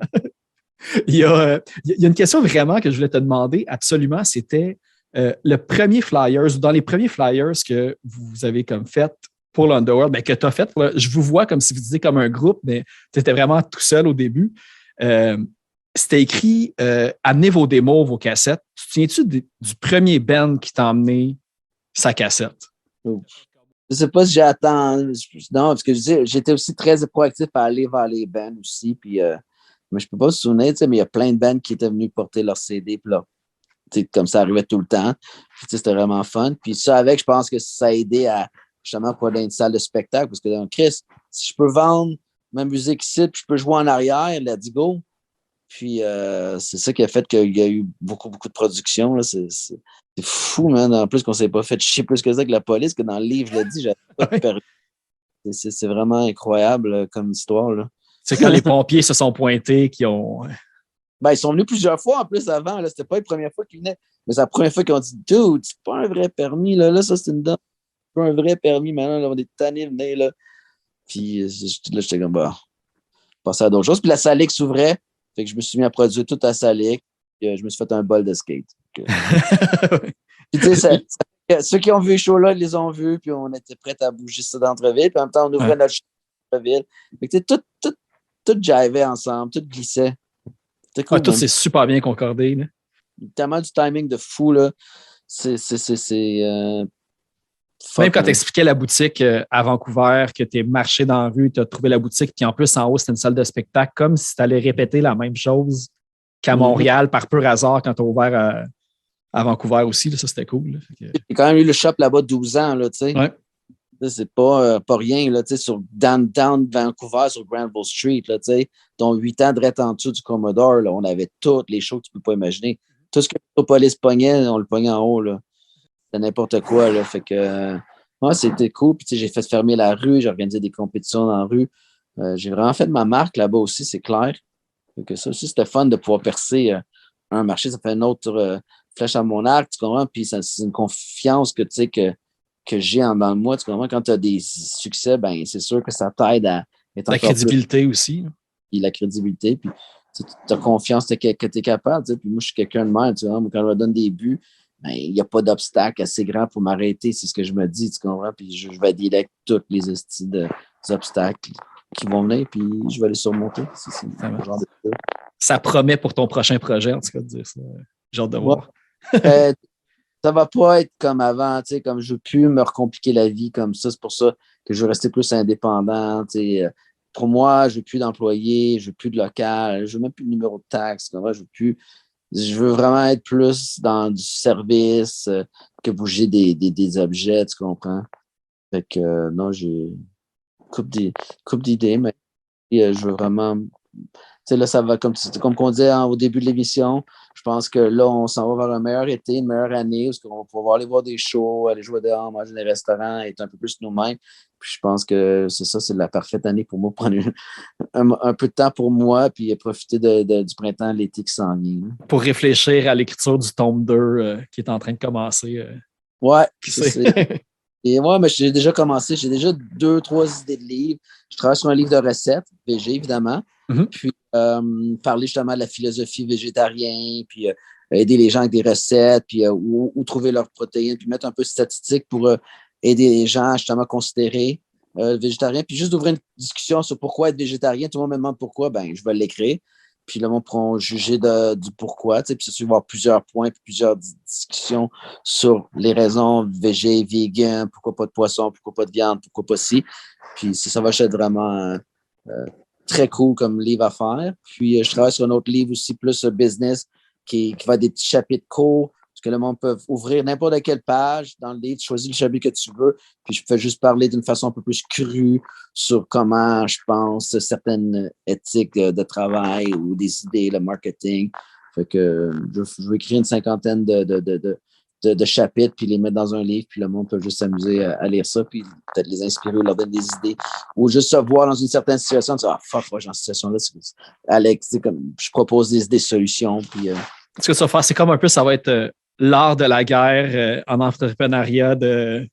Speaker 1: il y a une question vraiment que je voulais te demander, absolument, c'était le premier Flyers, ou dans les premiers Flyers que vous avez comme fait pour l'Underworld, que tu as fait, je vous vois comme si vous disiez comme un groupe, mais tu étais vraiment tout seul au début. C'était écrit amenez vos démos, vos cassettes. Tu te souviens-tu du premier band qui t'a emmené sa cassette?
Speaker 3: Je ne sais pas si j'attends. Non, parce que j'étais aussi très proactif à aller vers les bands aussi. Puis, mais je ne peux pas me souvenir, mais il y a plein de bands qui étaient venus porter leur CD. Puis là, comme ça arrivait tout le temps. Puis, c'était vraiment fun. Puis ça, je pense que ça a aidé à justement pour aller dans une salle de spectacle. Parce que dans Chris, si je peux vendre ma musique ici, puis je peux jouer en arrière, let's go. Puis c'est ça qui a fait qu'il y a eu beaucoup, beaucoup de production. Là. C'est fou, man. En plus qu'on ne s'est pas fait chier plus que ça avec la police, que dans le livre, je l'ai dit, j'avais pas de permis. C'est vraiment incroyable comme histoire. Là.
Speaker 1: C'est quand les pompiers se sont pointés qui ont.
Speaker 3: Ben, ils sont venus plusieurs fois en plus avant. Là. C'était pas la première fois qu'ils venaient. Mais c'est la première fois qu'ils ont dit Dude, c'est pas un vrai permis. Là, ça, c'est une dent. C'est pas un vrai permis. Maintenant, là, on est tannés de venir. Là. Puis là, j'étais comme passer à d'autres choses. Puis la Salic s'ouvrait. Fait que je me suis mis à produire tout à Salic. Je me suis fait un bol de skate. Puis, tu sais, ceux qui ont vu les shows-là, ils les ont vus. Puis on était prêts à bouger ça d'entreville. Puis en même temps, on ouvrait notre show d'entreville. Fait que, tout jivait ensemble. Tout glissait.
Speaker 1: Cool, tout s'est super bien concordé. Là.
Speaker 3: Tellement du timing de fou. Là.
Speaker 1: Même quand tu expliquais la boutique à Vancouver, que tu es marché dans la rue, tu as trouvé la boutique, puis en plus, en haut, c'était une salle de spectacle, comme si tu allais répéter la même chose qu'à Montréal, par pur hasard, quand tu as ouvert à Vancouver aussi. Là, ça, c'était cool. Là.
Speaker 3: J'ai quand même eu le shop là-bas 12 ans. Là,
Speaker 1: ouais.
Speaker 3: C'est pas rien. Là, sur downtown Vancouver, sur Granville Street, là, dont 8 ans direct en dessous du Commodore, là, on avait toutes les shows que tu peux pas imaginer. Tout ce que la police pognait, on le pognait en haut. Là. C'était n'importe quoi. Là, fait que, c'était cool. Puis, j'ai fait fermer la rue, j'ai organisé des compétitions dans la rue. J'ai vraiment fait ma marque là-bas aussi, c'est clair. Fait que ça aussi, c'était fun de pouvoir percer un marché. Ça fait une autre flèche à mon arc, tu comprends? Puis, c'est une confiance que j'ai dans moi. Tu comprends? Quand tu as des succès, ben, c'est sûr que ça t'aide à être
Speaker 1: la crédibilité aussi.
Speaker 3: Et la crédibilité. Puis, tu as confiance que tu es capable. Puis moi, je suis quelqu'un de même. Tu vois? Quand je me donne des buts, ben, il n'y a pas d'obstacle assez grand pour m'arrêter. C'est ce que je me dis. Tu comprends? Puis je vais dealer avec tous les obstacles qui vont venir. Puis je vais les surmonter. C'est le genre de
Speaker 1: ça promet pour ton prochain projet, en tout cas, de dire ça. J'ai hâte de voir.
Speaker 3: Ça va pas être comme avant, comme je veux plus me recompliquer la vie comme ça. C'est pour ça que je veux rester plus indépendant. Pour moi, je veux plus d'employés, je veux plus de local, je veux même plus de numéro de taxe. Je veux vraiment être plus dans du service que bouger des objets, tu comprends? Fait que non, j'ai coupe d'idées, mais je veux vraiment. Là, ça va comme on disait au début de l'émission. Je pense que là, on s'en va vers un meilleur été, une meilleure année, parce qu'on va pouvoir aller voir des shows, aller jouer dehors, manger dans les restaurants, être un peu plus nous-mêmes. Puis je pense que c'est la parfaite année pour moi, prendre un peu de temps pour moi, puis profiter du printemps, l'été qui s'en vient.
Speaker 1: Pour réfléchir à l'écriture du tome 2 qui est en train de commencer.
Speaker 3: Ouais, Et moi, mais j'ai déjà commencé, j'ai déjà 2-3 idées de livres. Je travaille sur un livre de recettes, VG, évidemment.
Speaker 1: Mm-hmm.
Speaker 3: Puis parler justement de la philosophie végétarienne, puis aider les gens avec des recettes, puis où trouver leurs protéines, puis mettre un peu de statistiques pour aider les gens justement à considérer végétarien, puis juste d'ouvrir une discussion sur pourquoi être végétarien. Tout le monde me demande pourquoi, ben je vais l'écrire. Puis le monde pourra juger du pourquoi. Puis ça, il va y avoir plusieurs points, puis plusieurs discussions sur les raisons végé, vegan, pourquoi pas de poisson, pourquoi pas de viande, pourquoi pas ci. Puis ça va être vraiment très cool comme livre à faire. Puis je travaille sur un autre livre aussi, plus business, qui va être des petits chapitres courts, parce que le monde peut ouvrir n'importe quelle page dans le livre, tu choisis le chapitre que tu veux, puis je peux juste parler d'une façon un peu plus crue sur comment je pense certaines éthiques de travail ou des idées, le marketing. Fait que je vais écrire une cinquantaine de chapitres, puis les mettre dans un livre, puis le monde peut juste s'amuser à lire ça, puis peut-être les inspirer ou leur donner des idées, ou juste se voir dans une certaine situation, dire « Ah, fuck, ouais, dans cette situation-là, Alex, comme, je propose des solutions, puis...
Speaker 1: Ce que ça va faire, c'est comme un peu, ça va être l'art de la guerre en entrepreneuriat de...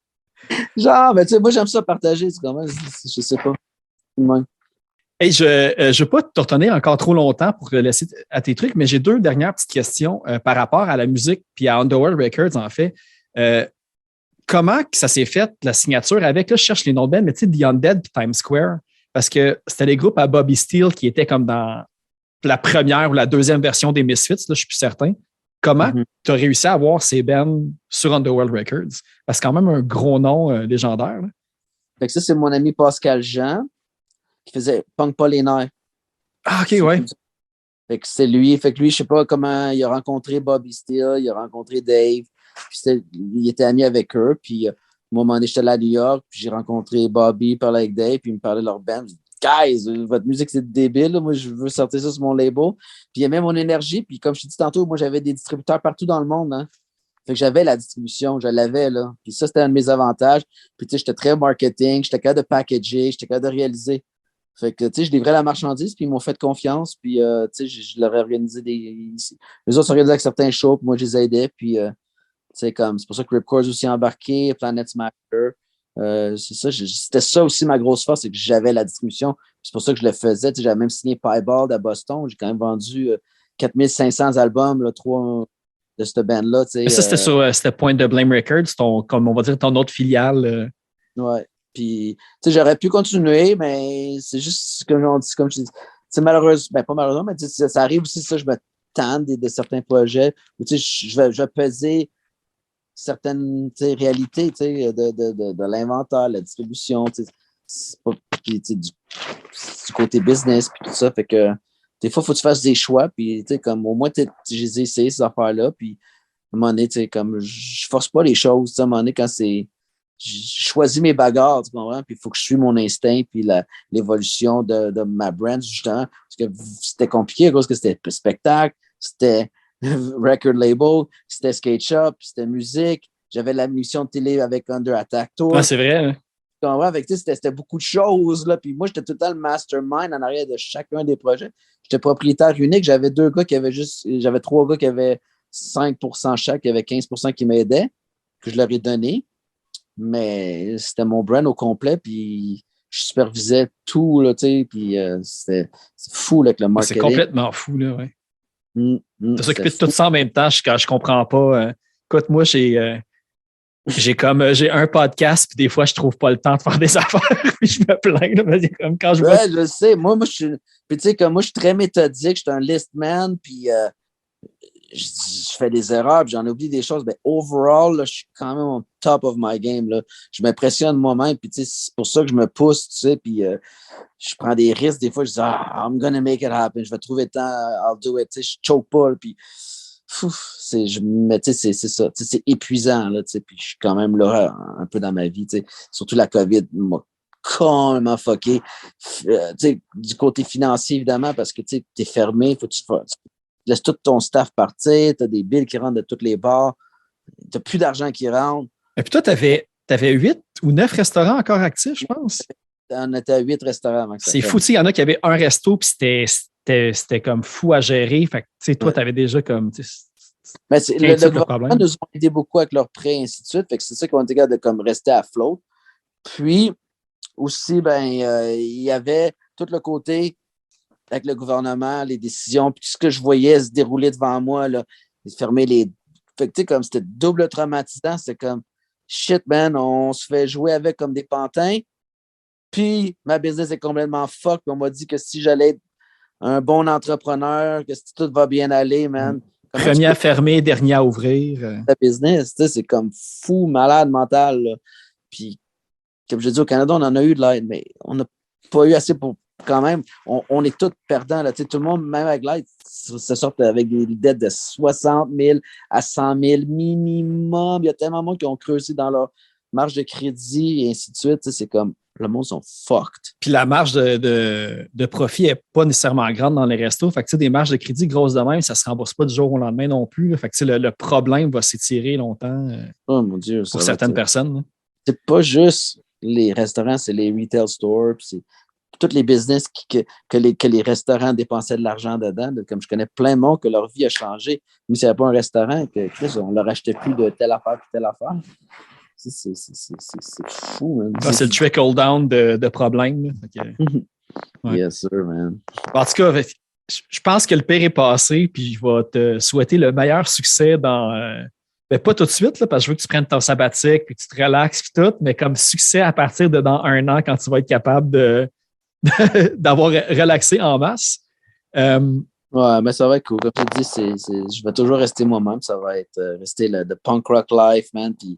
Speaker 3: Genre, ben, tu sais, moi, j'aime ça partager, c'est quand même, je sais pas. Ouais.
Speaker 1: Hey, je ne veux pas te retenir encore trop longtemps pour te laisser à tes trucs, mais j'ai 2 dernières petites questions par rapport à la musique puis à Underworld Records, en fait. Comment que ça s'est fait, la signature avec, là, je cherche les noms de band, mais tu sais, The Undead puis Times Square, parce que c'était les groupes à Bobby Steele qui étaient comme dans la première ou la deuxième version des Misfits, là, je ne suis plus certain. Comment tu as réussi à avoir ces bands sur Underworld Records? Parce que c'est quand même un gros nom légendaire. Là.
Speaker 3: Fait que ça, c'est mon ami Pascal Jean qui faisait Punk Pas les nerfs.
Speaker 1: Ah, OK, ouais.
Speaker 3: Fait que c'est lui. Fait que lui, je sais pas comment il a rencontré Bobby Steele, il a rencontré Dave. Puis il était ami avec eux. Puis moi, à un moment donné, j'étais là à New York, puis j'ai rencontré Bobby, parlait avec Dave, puis il me parlait de leur band. Je dis, guys, votre musique, c'est débile. Là. Moi, je veux sortir ça sur mon label. Puis il aimait mon énergie. Puis comme je te dis tantôt, moi, j'avais des distributeurs partout dans le monde. Hein. Fait que j'avais la distribution, je l'avais, là. Puis ça, c'était un de mes avantages. Puis tu sais, j'étais très marketing, j'étais capable de packager, j'étais capable de réaliser. Fait que, tu sais, je livrais la marchandise, puis ils m'ont fait confiance, puis, tu sais, je leur ai organisé Les autres s'organisaient avec certains shows, puis moi, je les aidais, puis, tu sais, comme, c'est pour ça que Ripcord aussi embarqué, Planet Smacker. C'est ça, c'était ça aussi ma grosse force, c'est que j'avais la distribution. C'est pour ça que je le faisais. Tu sais, j'avais même signé Piebald à Boston. J'ai quand même vendu 4500 albums, là, 3 de cette band-là. Tu sais,
Speaker 1: ça, c'était Point de Blame Records, comme on va dire, ton autre filiale.
Speaker 3: Ouais. Puis, tu sais, j'aurais pu continuer, mais c'est juste comme je dis, c'est malheureux, ben pas malheureusement, mais ça arrive aussi, ça, je me tente de certains projets où, tu sais, je vais peser certaines réalités, tu sais, de l'inventaire, la distribution, tu sais, c'est pas, puis, tu sais, du côté business, puis tout ça, fait que des fois, il faut que tu fasses des choix, puis, tu sais, comme au moins, j'ai essayé ces affaires-là, puis à un moment donné, tu sais, comme je force pas les choses, tu sais, à un moment donné, quand c'est je choisis mes bagarres, tu comprends? Puis il faut que je suive mon instinct, puis l'évolution de ma brand, justement. Parce que c'était compliqué à cause que c'était spectacle, c'était record label, c'était skate shop, c'était musique. J'avais la mission de télé avec Under Attack Tour.
Speaker 1: Ah, c'est vrai. Hein?
Speaker 3: Tu comprends? Avec, c'était beaucoup de choses, là. Puis moi, j'étais tout le temps le mastermind en arrière de chacun des projets. J'étais propriétaire unique. J'avais 3 gars qui avaient 5% chaque, il y avait 15% qui m'aidaient, que je leur ai donné. Mais c'était mon brand au complet, puis je supervisais tout, là, tu sais, puis c'est fou, là, avec le marketing.
Speaker 1: C'est complètement fou, là, ouais.
Speaker 3: De
Speaker 1: s'occuper de tout ça en même temps, je comprends pas. Écoute, moi, j'ai un podcast, puis des fois, je trouve pas le temps de faire des affaires, puis je me plains, là, mais comme quand je vois...
Speaker 3: Ouais, je sais, moi, je suis... Puis tu sais, comme moi, je suis très méthodique, je suis un list man, puis je fais des erreurs, puis j'en oublie des choses, mais overall, là, je suis quand même au top of my game. Là. Je m'impressionne moi-même, puis c'est pour ça que je me pousse, tu sais, puis je prends des risques. Des fois, je dis, I'm gonna make it happen, je vais trouver le temps, I'll do it, tu sais, je choke pas, puis mais tu sais, c'est ça, tu sais, c'est épuisant, là, tu sais, puis je suis quand même là un peu dans ma vie, tu sais, surtout la COVID m'a complètement fucké, tu sais, du côté financier, évidemment, parce que, tu sais, t'es fermé, il faut que tu laisses tout ton staff partir, tu as des billes qui rentrent de toutes les bars, tu n'as plus d'argent qui rentre.
Speaker 1: Et puis toi, tu avais 8 ou 9 restaurants encore actifs, je pense.
Speaker 3: On était à 8 restaurants.
Speaker 1: C'est fou, il y en a qui avaient un resto, puis c'était comme fou à gérer. Fait que, tu sais, toi, tu avais déjà comme...
Speaker 3: Mais le gouvernement nous a aidé beaucoup avec leurs prêts et ainsi de suite. Fait que c'est ça qu'on était capable de comme rester à flot. Puis, aussi, il y avait tout le côté avec le gouvernement, les décisions, puis tout ce que je voyais se dérouler devant moi, là, fermer les... Fait que, tu sais, comme c'était double traumatisant, c'était comme, shit, man, on se fait jouer avec comme des pantins, puis ma business est complètement fuck, puis on m'a dit que si j'allais être un bon entrepreneur, que si tout va bien aller, man.
Speaker 1: Premier à fermer, dernier à ouvrir.
Speaker 3: Ta business, tu sais, c'est comme fou, malade mental, là. Puis, comme je dis, au Canada, on en a eu de l'aide, mais on n'a pas eu assez pour, quand même, on est tous perdants, là. Tu sais, tout le monde, même avec l'aide, se sort avec des dettes de 60 000 à 100 000 minimum. Il y a tellement de monde qui ont creusé dans leur marge de crédit et ainsi de suite. Tu sais, c'est comme, le monde sont fucked.
Speaker 1: Puis la marge de profit n'est pas nécessairement grande dans les restos. Fait que, tu sais, des marges de crédit grosses de même, ça ne se rembourse pas du jour au lendemain non plus. Fait que, tu sais, le problème va s'étirer longtemps
Speaker 3: Oh mon Dieu.
Speaker 1: pour certaines personnes.
Speaker 3: C'est pas juste les restaurants, c'est les retail stores, puis c'est tous les business que les restaurants dépensaient de l'argent dedans. Comme je connais plein de monde que leur vie a changé. Mais s'il n'y avait pas un restaurant, que Chris, on leur achetait plus de telle affaire puis telle affaire. C'est fou, man.
Speaker 1: Ah, c'est le trickle-down de problèmes.
Speaker 3: Ouais. Yes, sir, man.
Speaker 1: En tout cas, je pense que le pire est passé, puis je vais te souhaiter le meilleur succès dans. Pas tout de suite, là, parce que je veux que tu prennes ton sabbatique, puis que tu te relaxes, puis tout, mais comme succès à partir de dans 1 an, quand tu vas être capable d'avoir relaxé en masse.
Speaker 3: Ouais, mais ça va être cool. Comme tu dis, je vais toujours rester moi-même. Ça va être rester le punk rock life, man, puis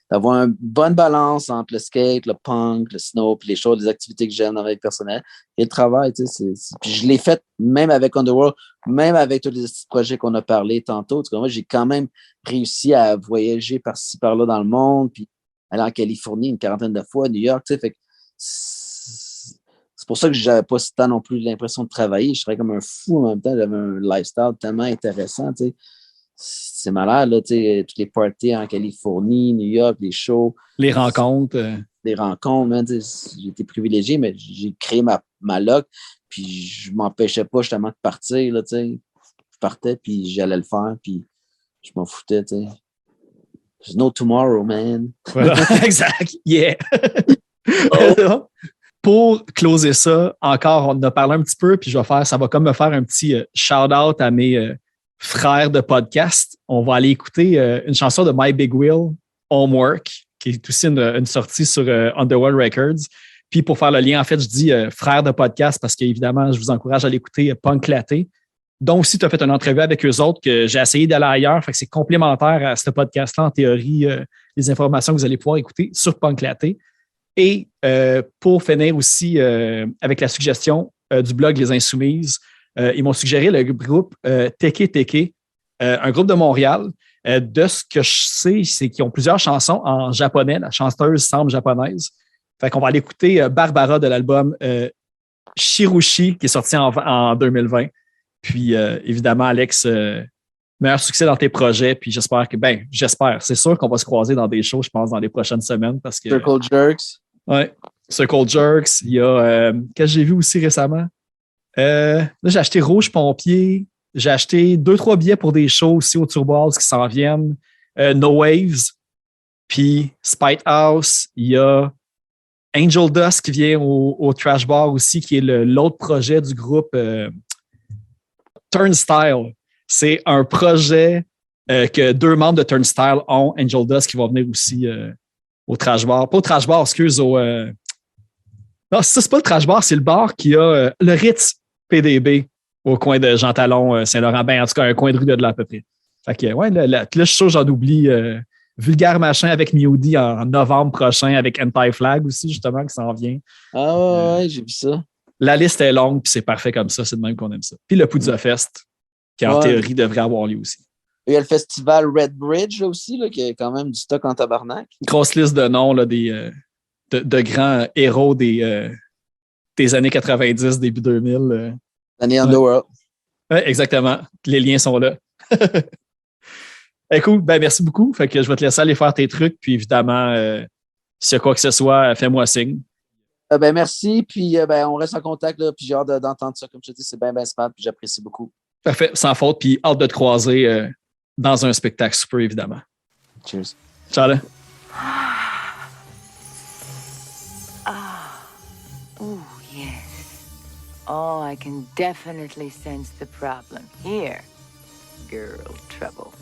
Speaker 3: d'avoir une bonne balance entre le skate, le punk, le snow, puis les choses, les activités que j'aime dans ma vie personnelle et le travail. Tu sais, puis je l'ai fait même avec Underworld, même avec tous les projets qu'on a parlé tantôt. Tu sais, moi, j'ai quand même réussi à voyager par-ci, par-là dans le monde, puis aller en Californie une 40aine de fois, à New York. Tu sais, fait que c'est pour ça que j'avais pas tant non plus l'impression de travailler. Je travaillais comme un fou en même temps. J'avais un lifestyle tellement intéressant. Tu sais. C'est malade, là, tu sais, toutes les parties en Californie, New York, les shows.
Speaker 1: Les rencontres.
Speaker 3: Les rencontres, man, j'ai été privilégié, mais j'ai créé ma loc, puis je m'empêchais pas justement de partir, là, tu sais. Je partais, puis j'allais le faire, puis je m'en foutais, tu sais. There's no tomorrow, man.
Speaker 1: Voilà, exact. Yeah. Pour closer ça, encore, on en a parlé un petit peu, puis ça va comme me faire un petit shout-out à mes frères de podcast. On va aller écouter une chanson de My Big Wheel, Homework, qui est aussi une sortie sur Underworld Records. Puis pour faire le lien, en fait, je dis frères de podcast parce qu'évidemment, je vous encourage à l'écouter Punk Laté. Donc, aussi, tu as fait une entrevue avec eux autres que j'ai essayé d'aller ailleurs. Fait que c'est complémentaire à ce podcast-là, en théorie, les informations que vous allez pouvoir écouter sur Punk Laté. Et pour finir aussi avec la suggestion du blog Les Insoumises, ils m'ont suggéré le groupe Teke Teke, un groupe de Montréal. De ce que je sais, c'est qu'ils ont plusieurs chansons en japonais. La chanteuse semble japonaise. Fait qu'on va aller écouter Barbara de l'album Shirushi, qui est sorti en 2020. Puis, évidemment, Alex, meilleur succès dans tes projets. Puis, j'espère. C'est sûr qu'on va se croiser dans des shows, je pense, dans les prochaines semaines. Parce que,
Speaker 3: Circle Jerks.
Speaker 1: Oui, Circle Jerks. Il y a, qu'est-ce que j'ai vu aussi récemment? Là, j'ai acheté Rouge Pompier. J'ai acheté 2-3 billets pour des shows aussi au Turbo House qui s'en viennent. No Waves. Puis, Spite House. Il y a Angel Dust qui vient au Trash Bar aussi, qui est l'autre projet du groupe Turnstile. C'est un projet que 2 membres de Turnstile ont, Angel Dust, qui va venir aussi au Trash Bar. Pas au Trash Bar, excuse, non, ça, c'est pas le Trash Bar, c'est le bar qui a le Ritz PDB au coin de Jean Talon, Saint-Laurent. Ben, en tout cas, un coin de rue de là à peu près. Fait que, ouais, là, je suis sûr, j'en oublie. Vulgaire Machin avec Miodi en novembre prochain, avec Anti-Flag aussi, justement, qui s'en vient.
Speaker 3: Ah ouais, j'ai vu ça.
Speaker 1: La liste est longue, puis c'est parfait comme ça. C'est de même qu'on aime ça. Puis le Poudza Fest, qui en théorie devrait avoir lieu aussi.
Speaker 3: Il y a le festival Red Bridge là, aussi, là, qui a quand même du stock en tabarnak.
Speaker 1: Grosse liste de noms là, de grands héros des années 90, début 2000.
Speaker 3: L'année Underworld.
Speaker 1: Ouais, exactement. Les liens sont là. Cool. Ben, merci beaucoup. Fait que je vais te laisser aller faire tes trucs. Puis évidemment, s'il y a quoi que ce soit, fais-moi signe.
Speaker 3: Ben, merci. Puis on reste en contact. Là, puis j'ai hâte d'entendre ça. Comme je te dis, c'est bien smart. Puis j'apprécie beaucoup.
Speaker 1: Parfait. Sans faute. Puis hâte de te croiser dans un spectacle super, évidemment.
Speaker 3: Cheers.
Speaker 1: Ciao. Là.
Speaker 4: Oh, yes. Oh, I can definitely sense the problem here. Girl trouble.